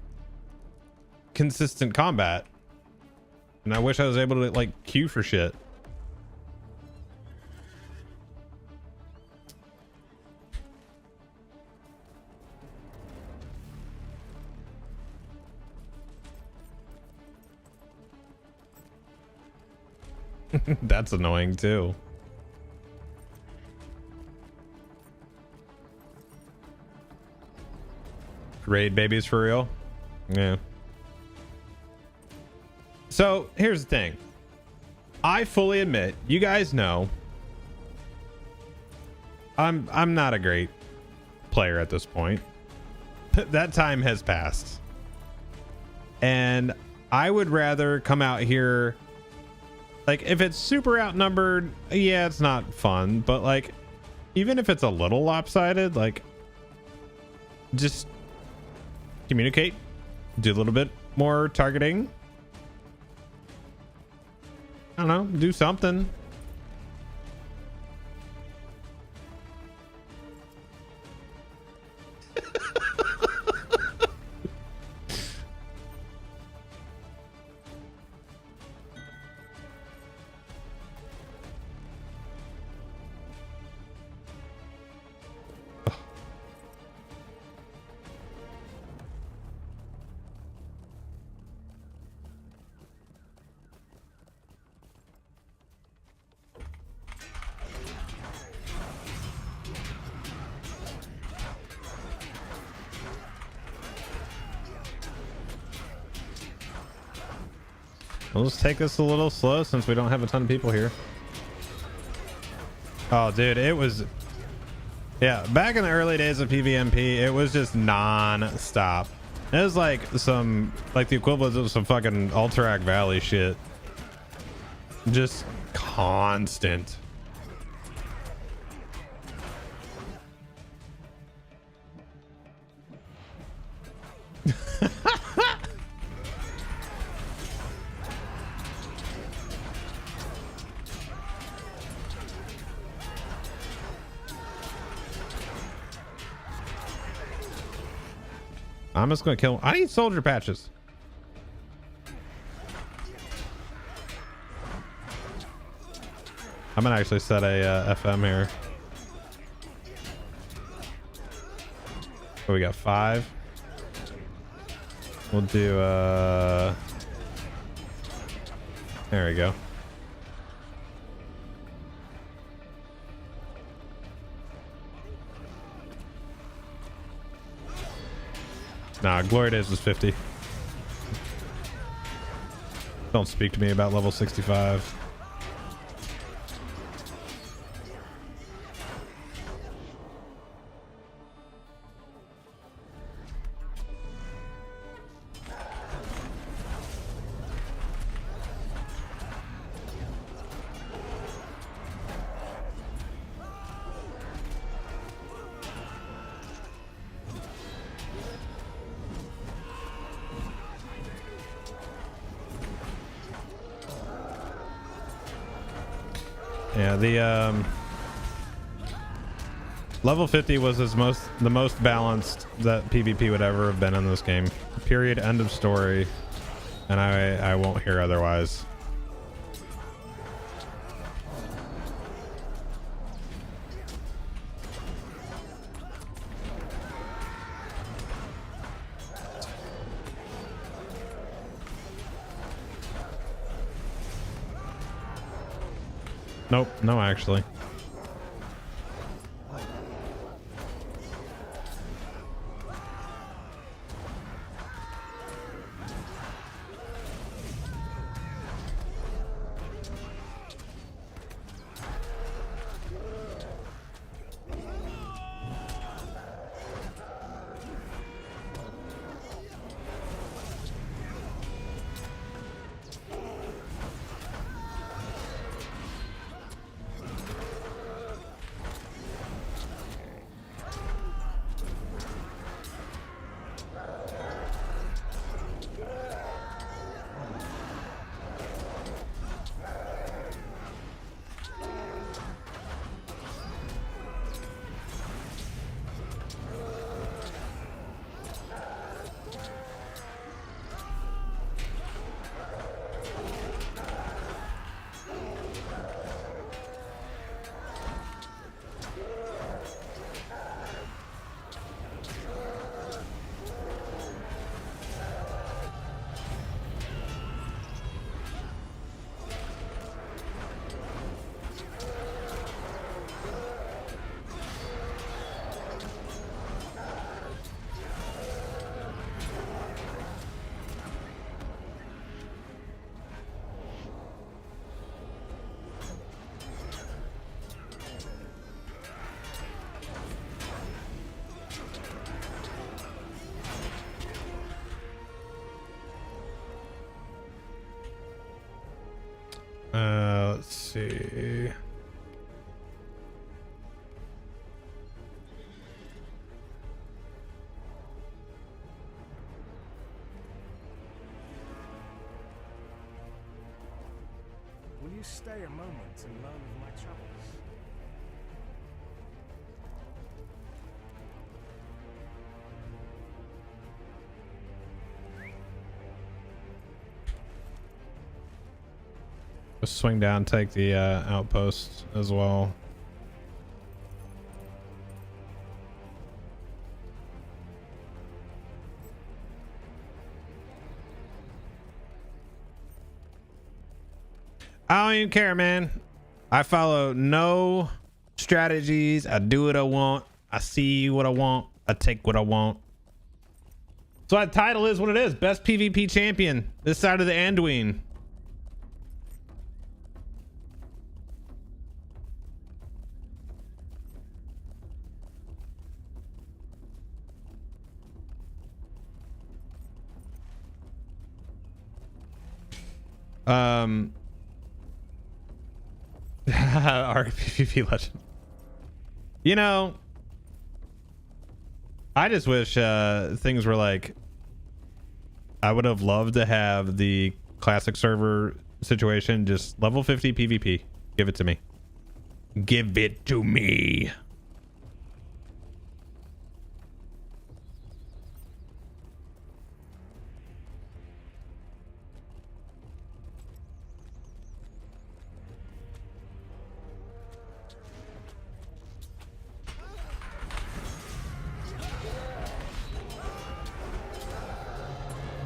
consistent combat. And I wish I was able to like queue for shit. That's annoying too. Raid babies for real? Yeah. So here's the thing. I fully admit, you guys know, I'm not a great player at this point. That time has passed. And I would rather come out here, like, if it's super outnumbered, yeah, it's not fun, but like, even if it's a little lopsided, like, just communicate, do a little bit more targeting. I don't know, do something. We'll just take this a little slow since we don't have a ton of people here. Oh, dude, it was... Yeah, back in the early days of PvMP, it was just non-stop. It was like some... Like the equivalent of some fucking Alterac Valley shit. Just constant. I'm just gonna kill him. I need soldier patches. I'm gonna actually set a FM here. So we got 5. We'll do there we go. Nah, Glory Days was 50. Don't speak to me about level 65. Yeah, the level 50 was the most balanced that PvP would ever have been in this game. Period. End of story. And I won't hear otherwise. Nope, no, actually. Let's see. Will you stay a moment and learn of my troubles? Just swing down, take the outpost as well. I don't even care, man. I follow no strategies. I do what I want. I see what I want. I take what I want. So that title is what it is. Best PvP champion this side of the Anduin. Our PvP legend. You know, I just wish things were like, I would have loved to have the classic server situation, just level 50 PvP. Give it to me. Give it to me.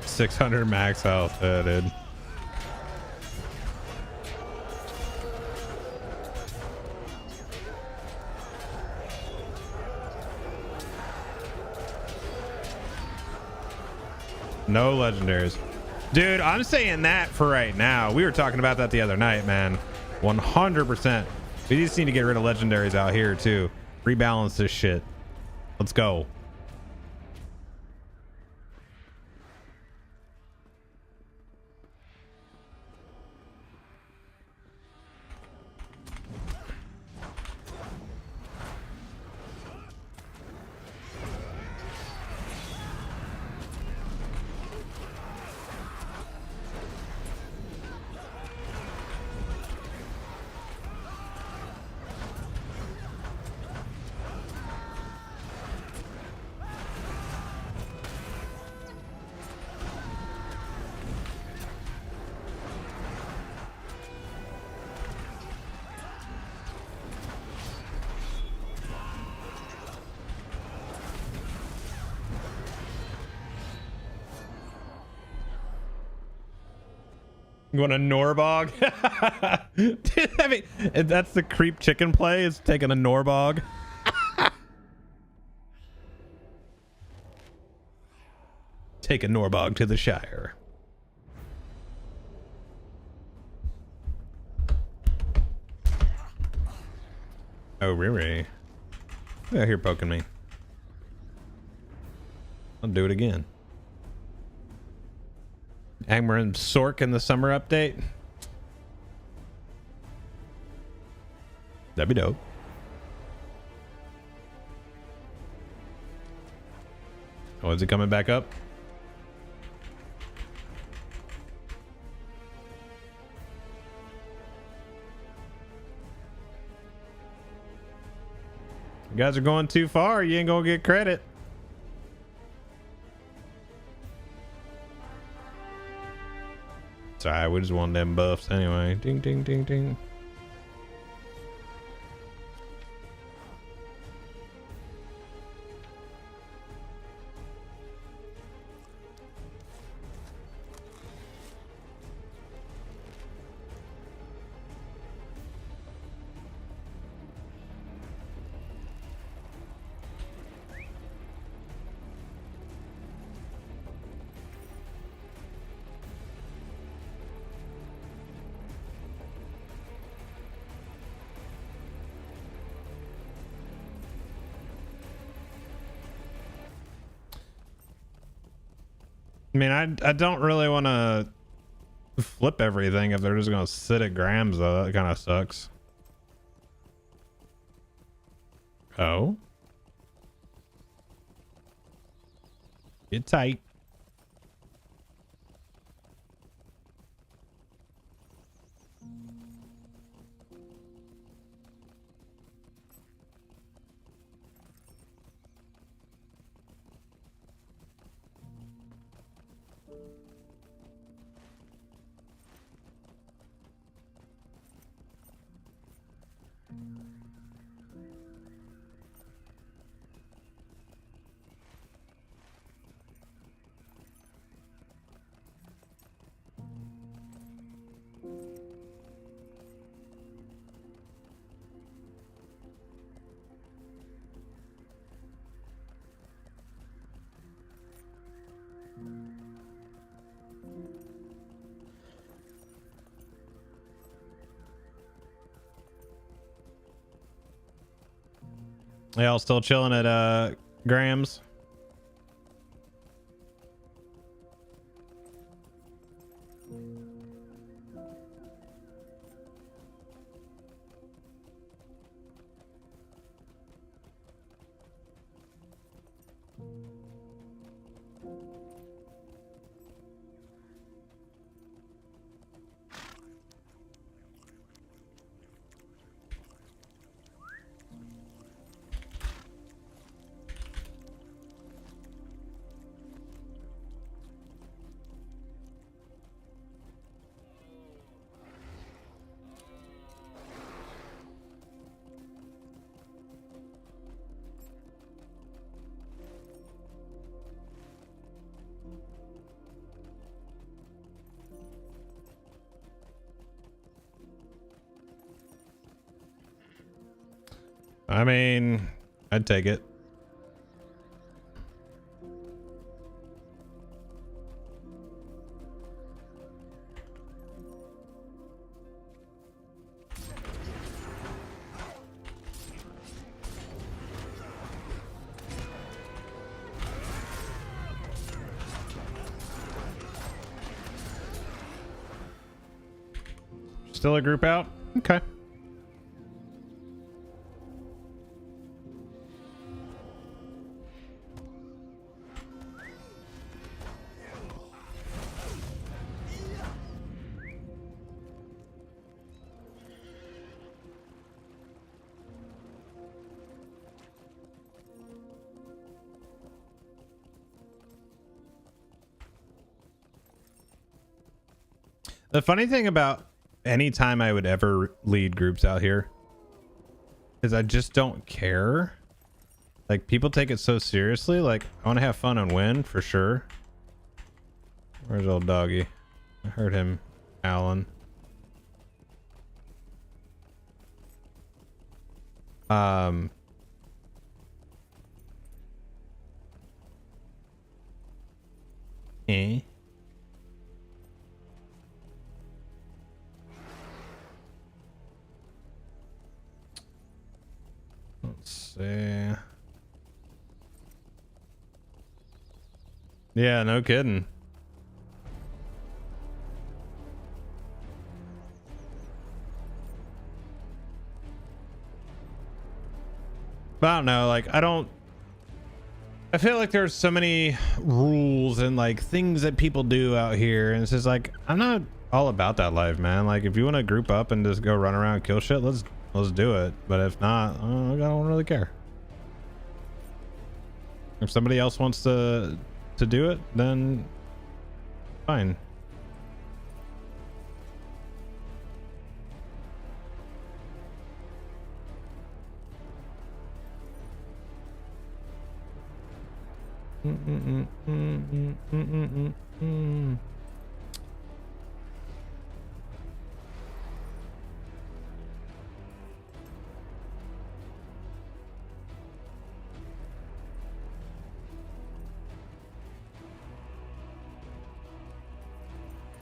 $600 max health, yeah, dude. No legendaries. Dude, I'm saying that for right now. We were talking about that the other night, man. 100%. We just need to get rid of legendaries out here, too. Rebalance this shit. Let's go. You want a Norbog? Dude, I mean, that's the creep chicken play, is taking a Norbog. Take a Norbog to the Shire. Oh, really? You're out here poking me. I'll do it again. Angmar and Sork in the summer update. That'd be dope. Oh, is it coming back up? You guys are going too far. You ain't gonna get credit. Sorry, we just want them buffs anyway. Ding, ding, ding, ding. I mean, I don't really want to flip everything if they're just gonna sit at grams, though. That kind of sucks. Oh. Get tight. Y'all still chilling at Grams? I mean, I'd take it. Still a group out? Okay. The funny thing about any time I would ever lead groups out here is I just don't care. Like, people take it so seriously. Like, I want to have fun and win for sure. Where's old doggy? I heard him, Alan. Eh. Let's see. Yeah, no kidding. But I don't know, like, I feel like there's so many rules and like things that people do out here, and it's just like, I'm not all about that life, man. Like, if you want to group up and just go run around and kill shit, let's do it. But if not, I don't really care. If somebody else wants to do it, then fine.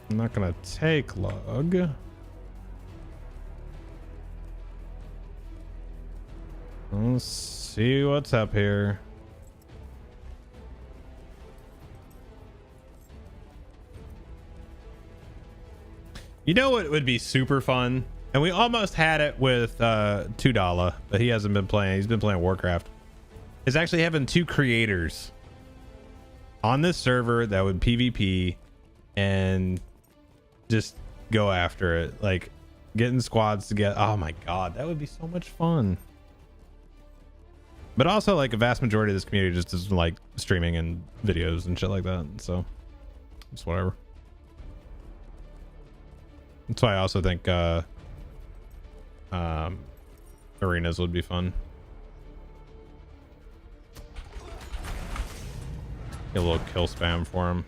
I'm not gonna take log. Let's see what's up here. You know what would be super fun? And we almost had it with $2, but he hasn't been playing. He's been playing Warcraft. Is actually having 2 creators on this server that would PvP and just go after it. Like getting squads together. Oh my god, that would be so much fun. But also like a vast majority of this community just doesn't like streaming and videos and shit like that. So it's whatever. That's why I also think arenas would be fun. Get a little kill spam for him.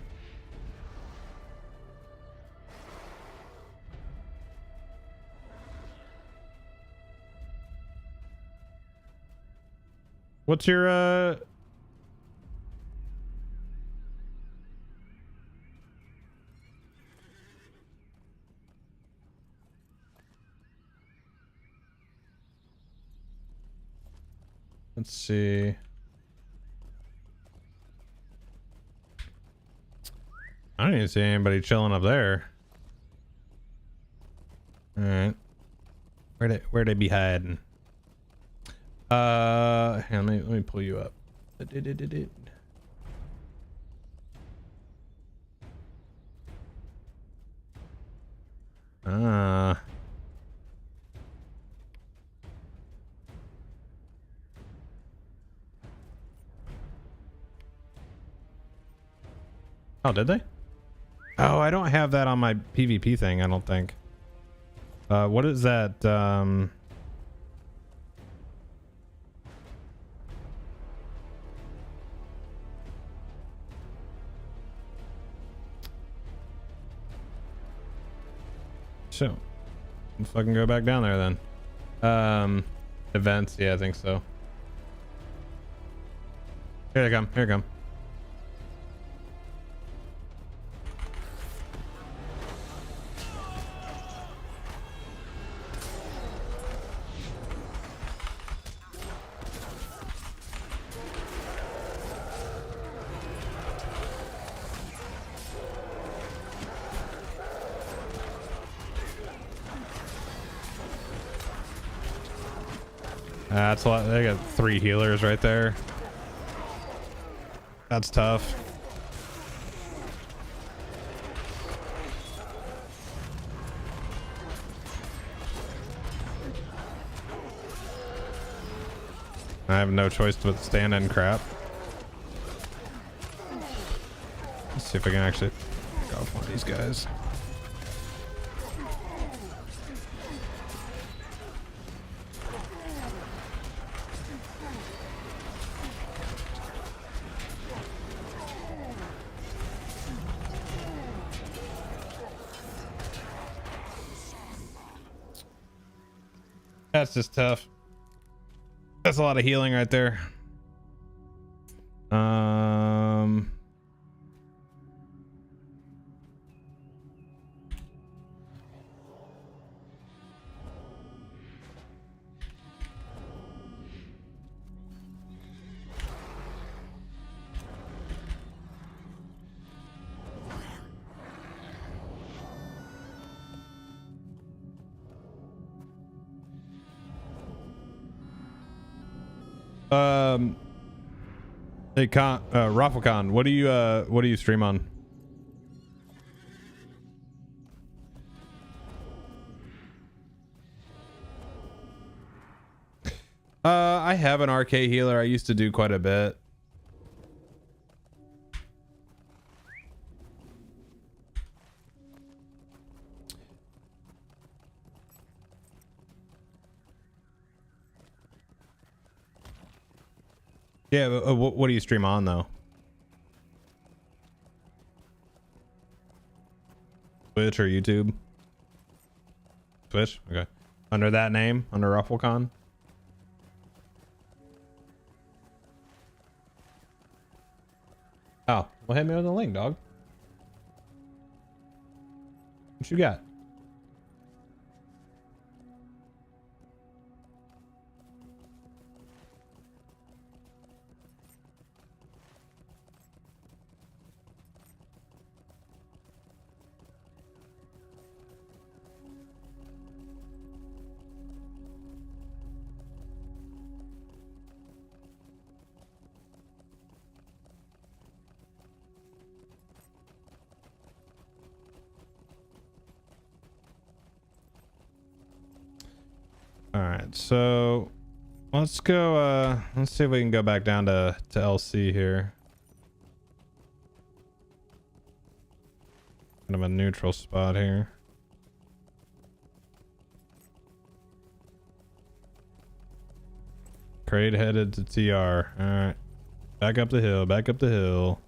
What's your let's see. I don't even see anybody chilling up there. All right. Where'd they be hiding? Hang on, let me pull you up. Oh, did they? Oh, I don't have that on my PvP thing, I don't think. What is that? So, let's fucking go back down there then. Events, yeah, I think so. Here they come, here they come. That's a lot. They got 3 healers right there. That's tough. I have no choice but stand in crap. Let's see if I can actually pick off one of these guys. That's just tough. That's a lot of healing right there. Hey, Rafflecon, what do you stream on? I have an RK healer. I used to do quite a bit. Yeah, but, what do you stream on though? Twitch or YouTube? Twitch? Okay. Under that name? Under Rafflecon? Oh, well, hit me with a link, dog. What you got? All right, so let's go. Let's see if we can go back down to LC here. Kind of a neutral spot here. Crate headed to TR. All right, back up the hill. Back up the hill.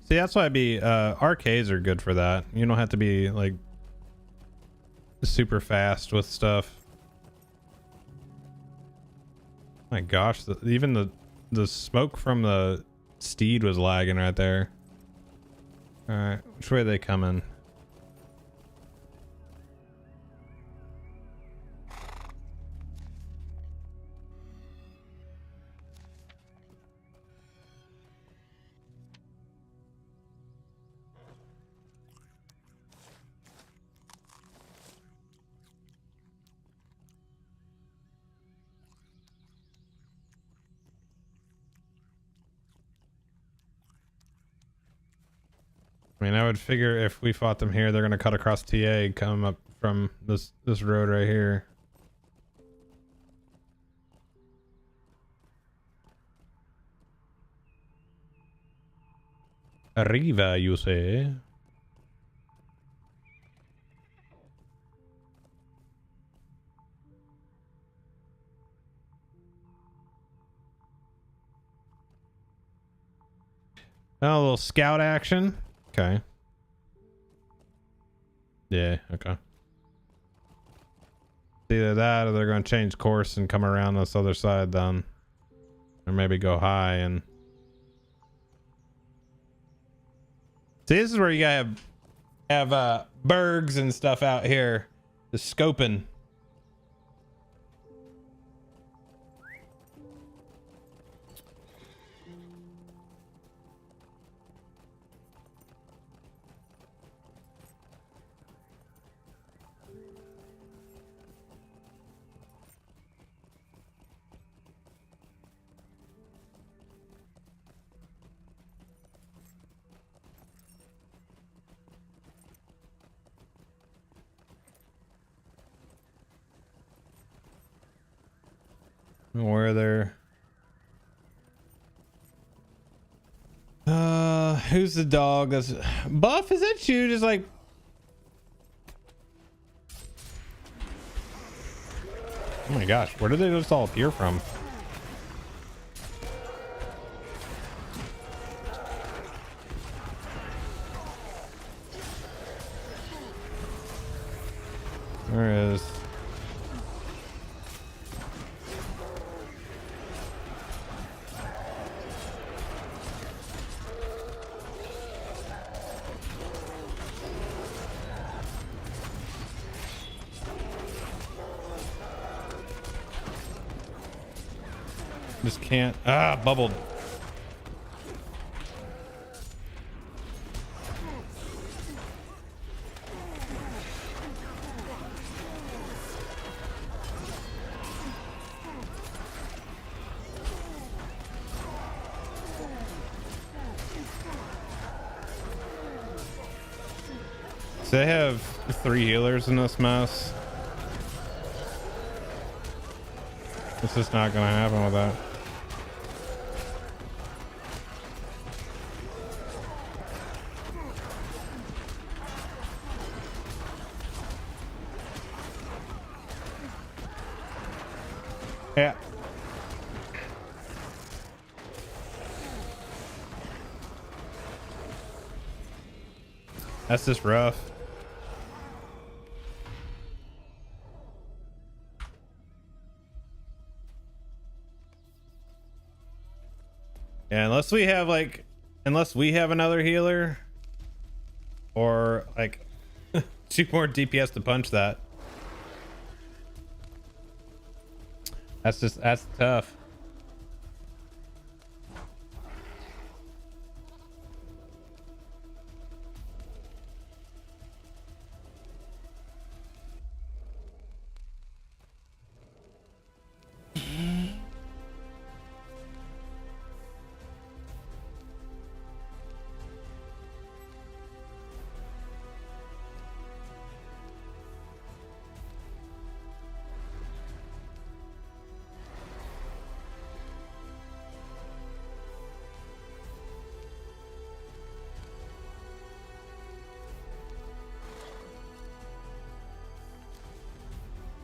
See, that's why arcades are good for that. You don't have to be like super fast with stuff. My gosh, even the smoke from the steed was lagging right there. All right, which way are they coming? I mean, I would figure if we fought them here, they're gonna cut across TA, come up from this road right here. Arriva, you say? Oh, a little scout action. Okay. Yeah, okay. Either that or they're going to change course and come around this other side then. Or maybe go high and... See, this is where you gotta have bergs and stuff out here. Just scoping. Where they're who's the dog that's Buff? Is that you? Just like oh my gosh, where did they just all appear from? There is. Just can't. Bubbled. So they have 3 healers in this mess. This is not gonna happen with that. Yeah. That's just rough. Yeah, unless we have another healer or like 2 more DPS to punch that. That's tough.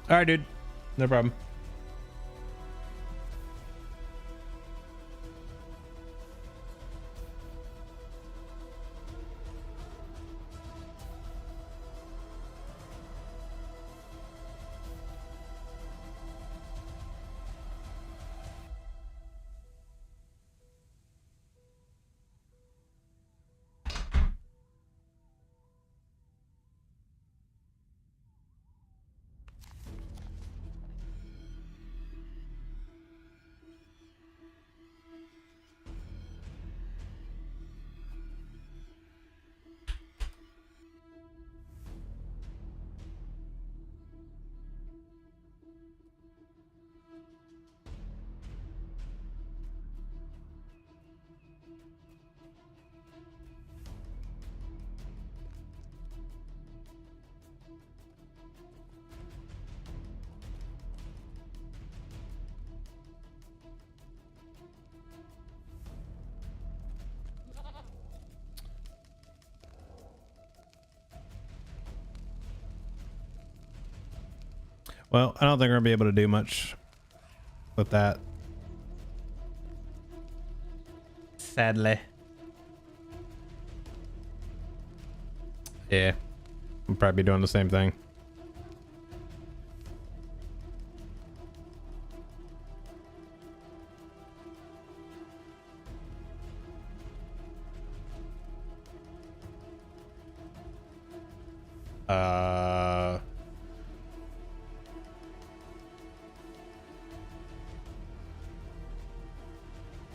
All right, dude. No problem. Well, I don't think we're gonna be able to do much with that. Sadly. Yeah. We'll probably be doing the same thing.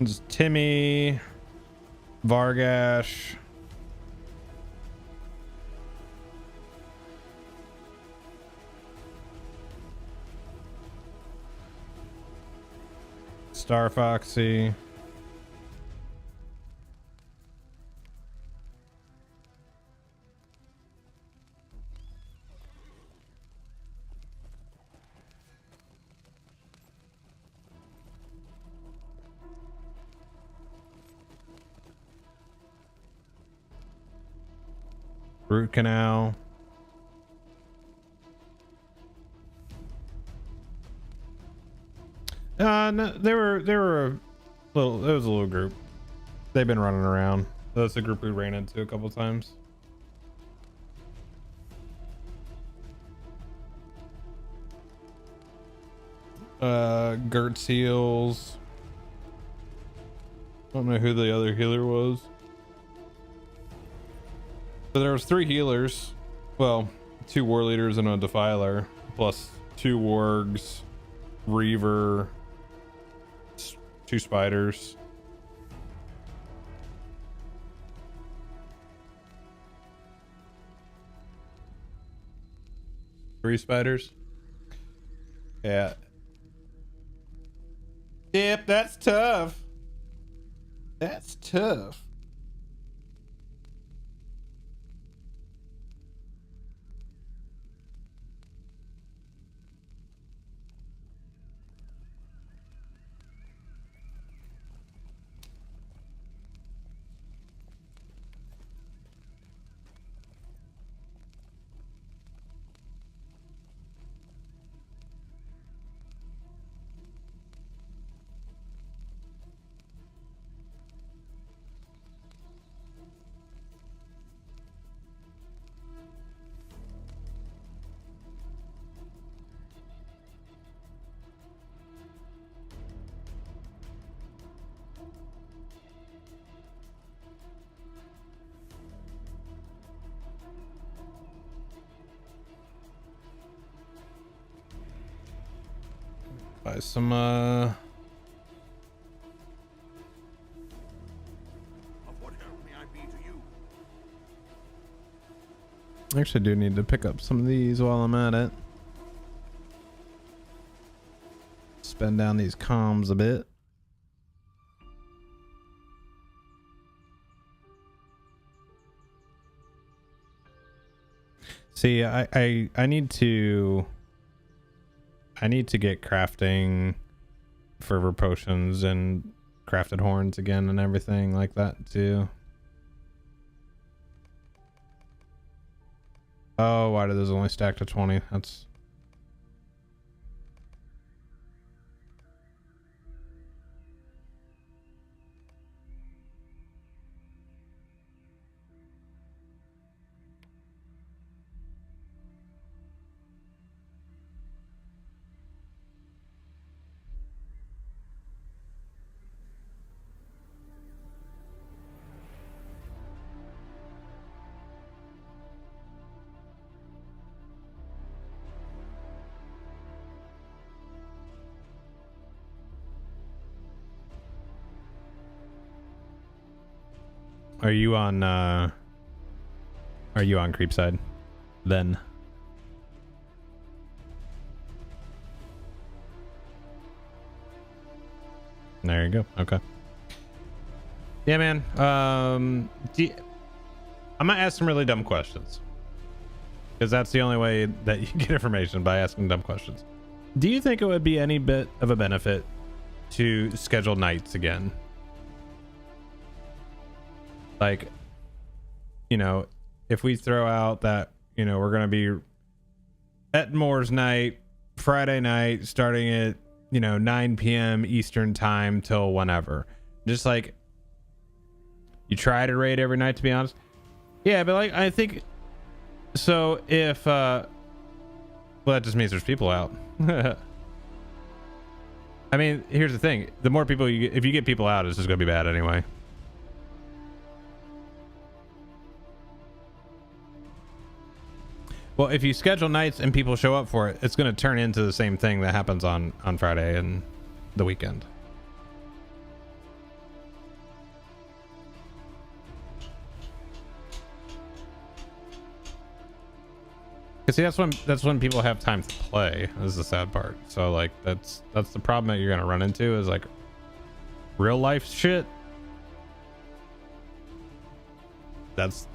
It's Timmy, Vargash, Star Foxy, Root Canal. No, they were a little. It was a little group. They've been running around. That's a group we ran into a couple times. Gertz heals. I don't know who the other healer was. So there was 3 healers. Well, 2 war leaders and a defiler, plus 2 wargs, reaver, 2 spiders. Three spiders. Yeah. Yep, that's tough. That's tough. Buy some Of what help may I be to you? actually do need to pick up some of these while I'm at it. Spend down these comms a bit. See, I need to get crafting fervor potions and crafted horns again and everything like that too. Oh, why did those only stack to 20? That's Are you on Creepside then? There you go. Okay. Yeah, man. I'm gonna ask some really dumb questions, because that's the only way that you get information, by asking dumb questions. Do you think it would be any bit of a benefit to schedule nights again? Like, you know, if we throw out that, you know, we're gonna be at Moore's night Friday night starting at, you know, 9 p.m. Eastern time till whenever. Just like, you try to raid every night, to be honest. Yeah, but like, I think so. If well, that just means there's people out. I mean, here's the thing: the more people you get, if you get people out, it's just gonna be bad anyway. Well, if you schedule nights and people show up for it, it's going to turn into the same thing that happens on Friday and the weekend. Cause see, that's when people have time to play. This is the sad part. So like, that's the problem that you're going to run into, is like real life shit. That's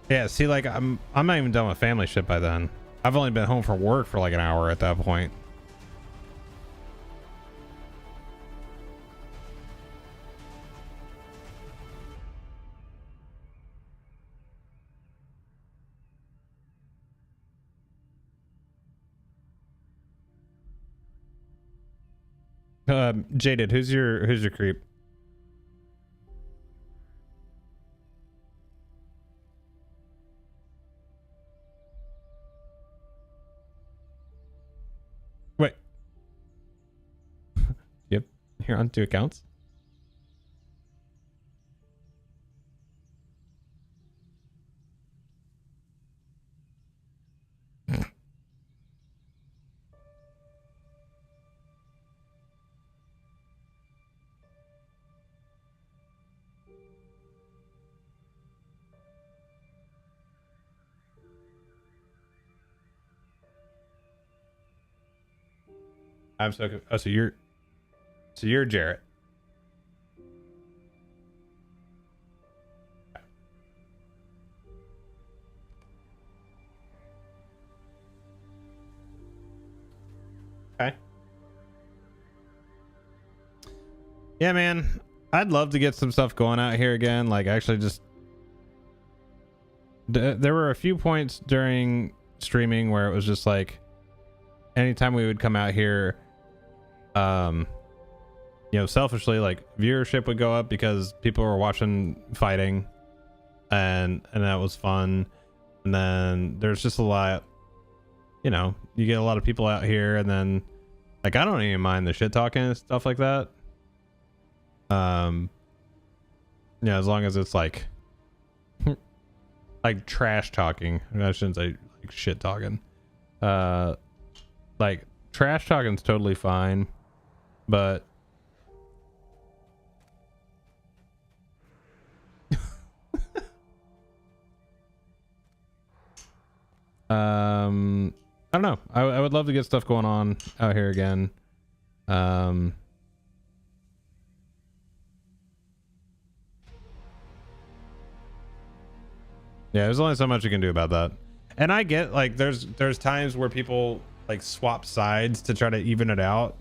yeah, see, like I'm not even done with family shit by then. I've only been home from work for like an hour at that point. Jaded, who's your creep? Wait. Yep, you're on 2 accounts. I'm so oh, so you're Jarrett. Okay. Yeah, man. I'd love to get some stuff going out here again. Like, actually, just there were a few points during streaming where it was just like, anytime we would come out here, you know, selfishly, like, viewership would go up because people were watching fighting, and that was fun. And then there's just a lot, you know, you get a lot of people out here, and then like, I don't even mind the shit talking and stuff like that. Yeah, as long as it's like like trash talking. I shouldn't say like shit talking. Like, trash talking's totally fine, but I don't know. I would love to get stuff going on out here again. Yeah, there's only so much you can do about that. And I get, like, there's times where people like swap sides to try to even it out,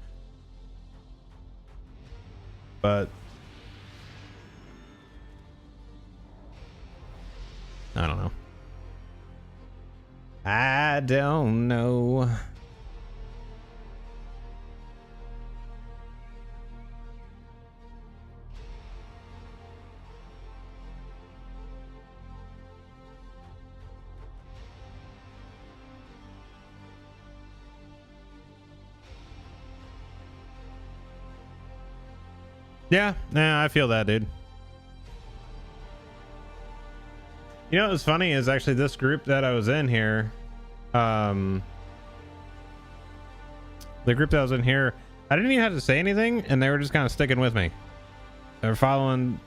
but I don't know. I don't know. Yeah, I feel that, dude. You know what's funny is actually this group that I was in here, the group that I was in here, I didn't even have to say anything, and they were just kind of sticking with me. They were following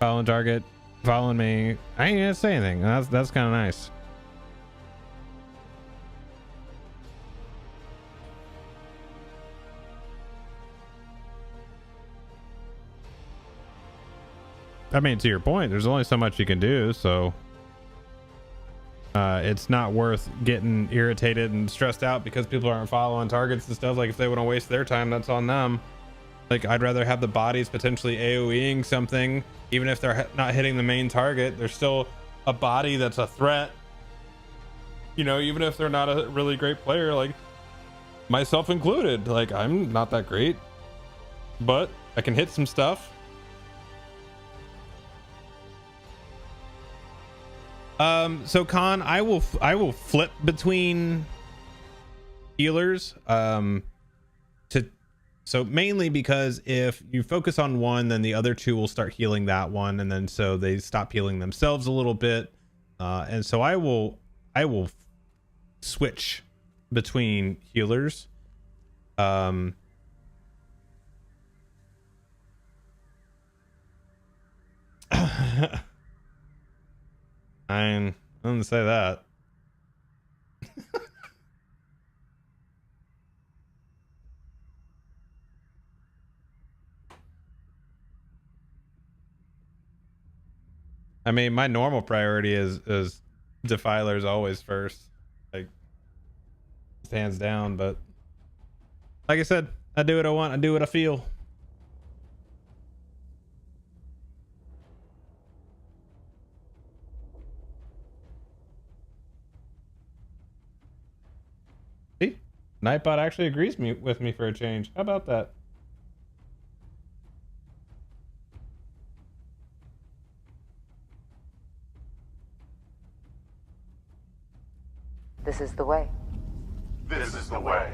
target, following me. I ain't gonna say anything. That's kind of nice. I mean, to your point, there's only so much you can do, so it's not worth getting irritated and stressed out because people aren't following targets and stuff. Like, if they want to waste their time, that's on them. Like, I'd rather have the bodies potentially AoEing something, even if they're not hitting the main target. There's still a body that's a threat, you know, even if they're not a really great player, like myself included. Like, I'm not that great, but I can hit some stuff. So Khan, I will flip between healers, so mainly because if you focus on one, then the other two will start healing that one, and then so they stop healing themselves a little bit, and so I will switch between healers. I didn't say that. I mean, my normal priority is defilers always first, like hands down. But like I said, I do what I want. I do what I feel. See, Nightbot actually agrees with me for a change. How about that? This is the way. This is the way.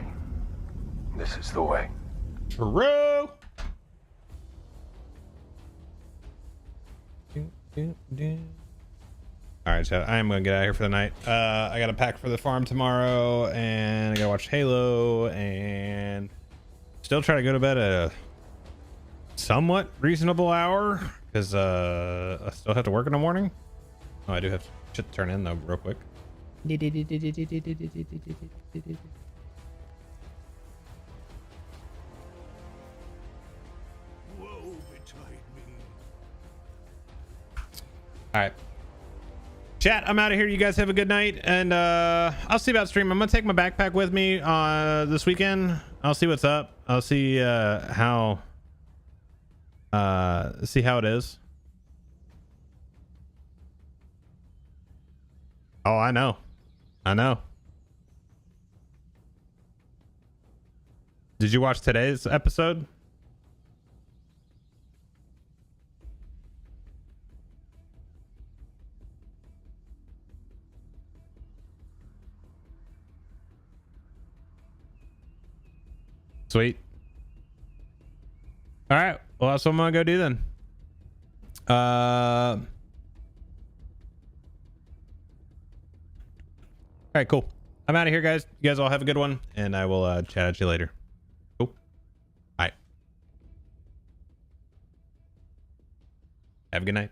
This is the way. True. All right, so I'm gonna get out of here for the night. I gotta pack for the farm tomorrow, and I gotta watch Halo, and still try to go to bed at a somewhat reasonable hour because I still have to work in the morning. Oh, I do have shit to turn in though, real quick. Woe betide me. All right, chat, I'm out of here. You guys have a good night, and I'll see about stream. I'm gonna take my backpack with me this weekend. I'll see what's up. I'll see how it is. Oh, I know. Did you watch today's episode? Sweet. All right. Well, that's what I'm gonna go do then. All right, cool. I'm out of here, guys. You guys all have a good one, and I will chat at you later. Cool. All right. Have a good night.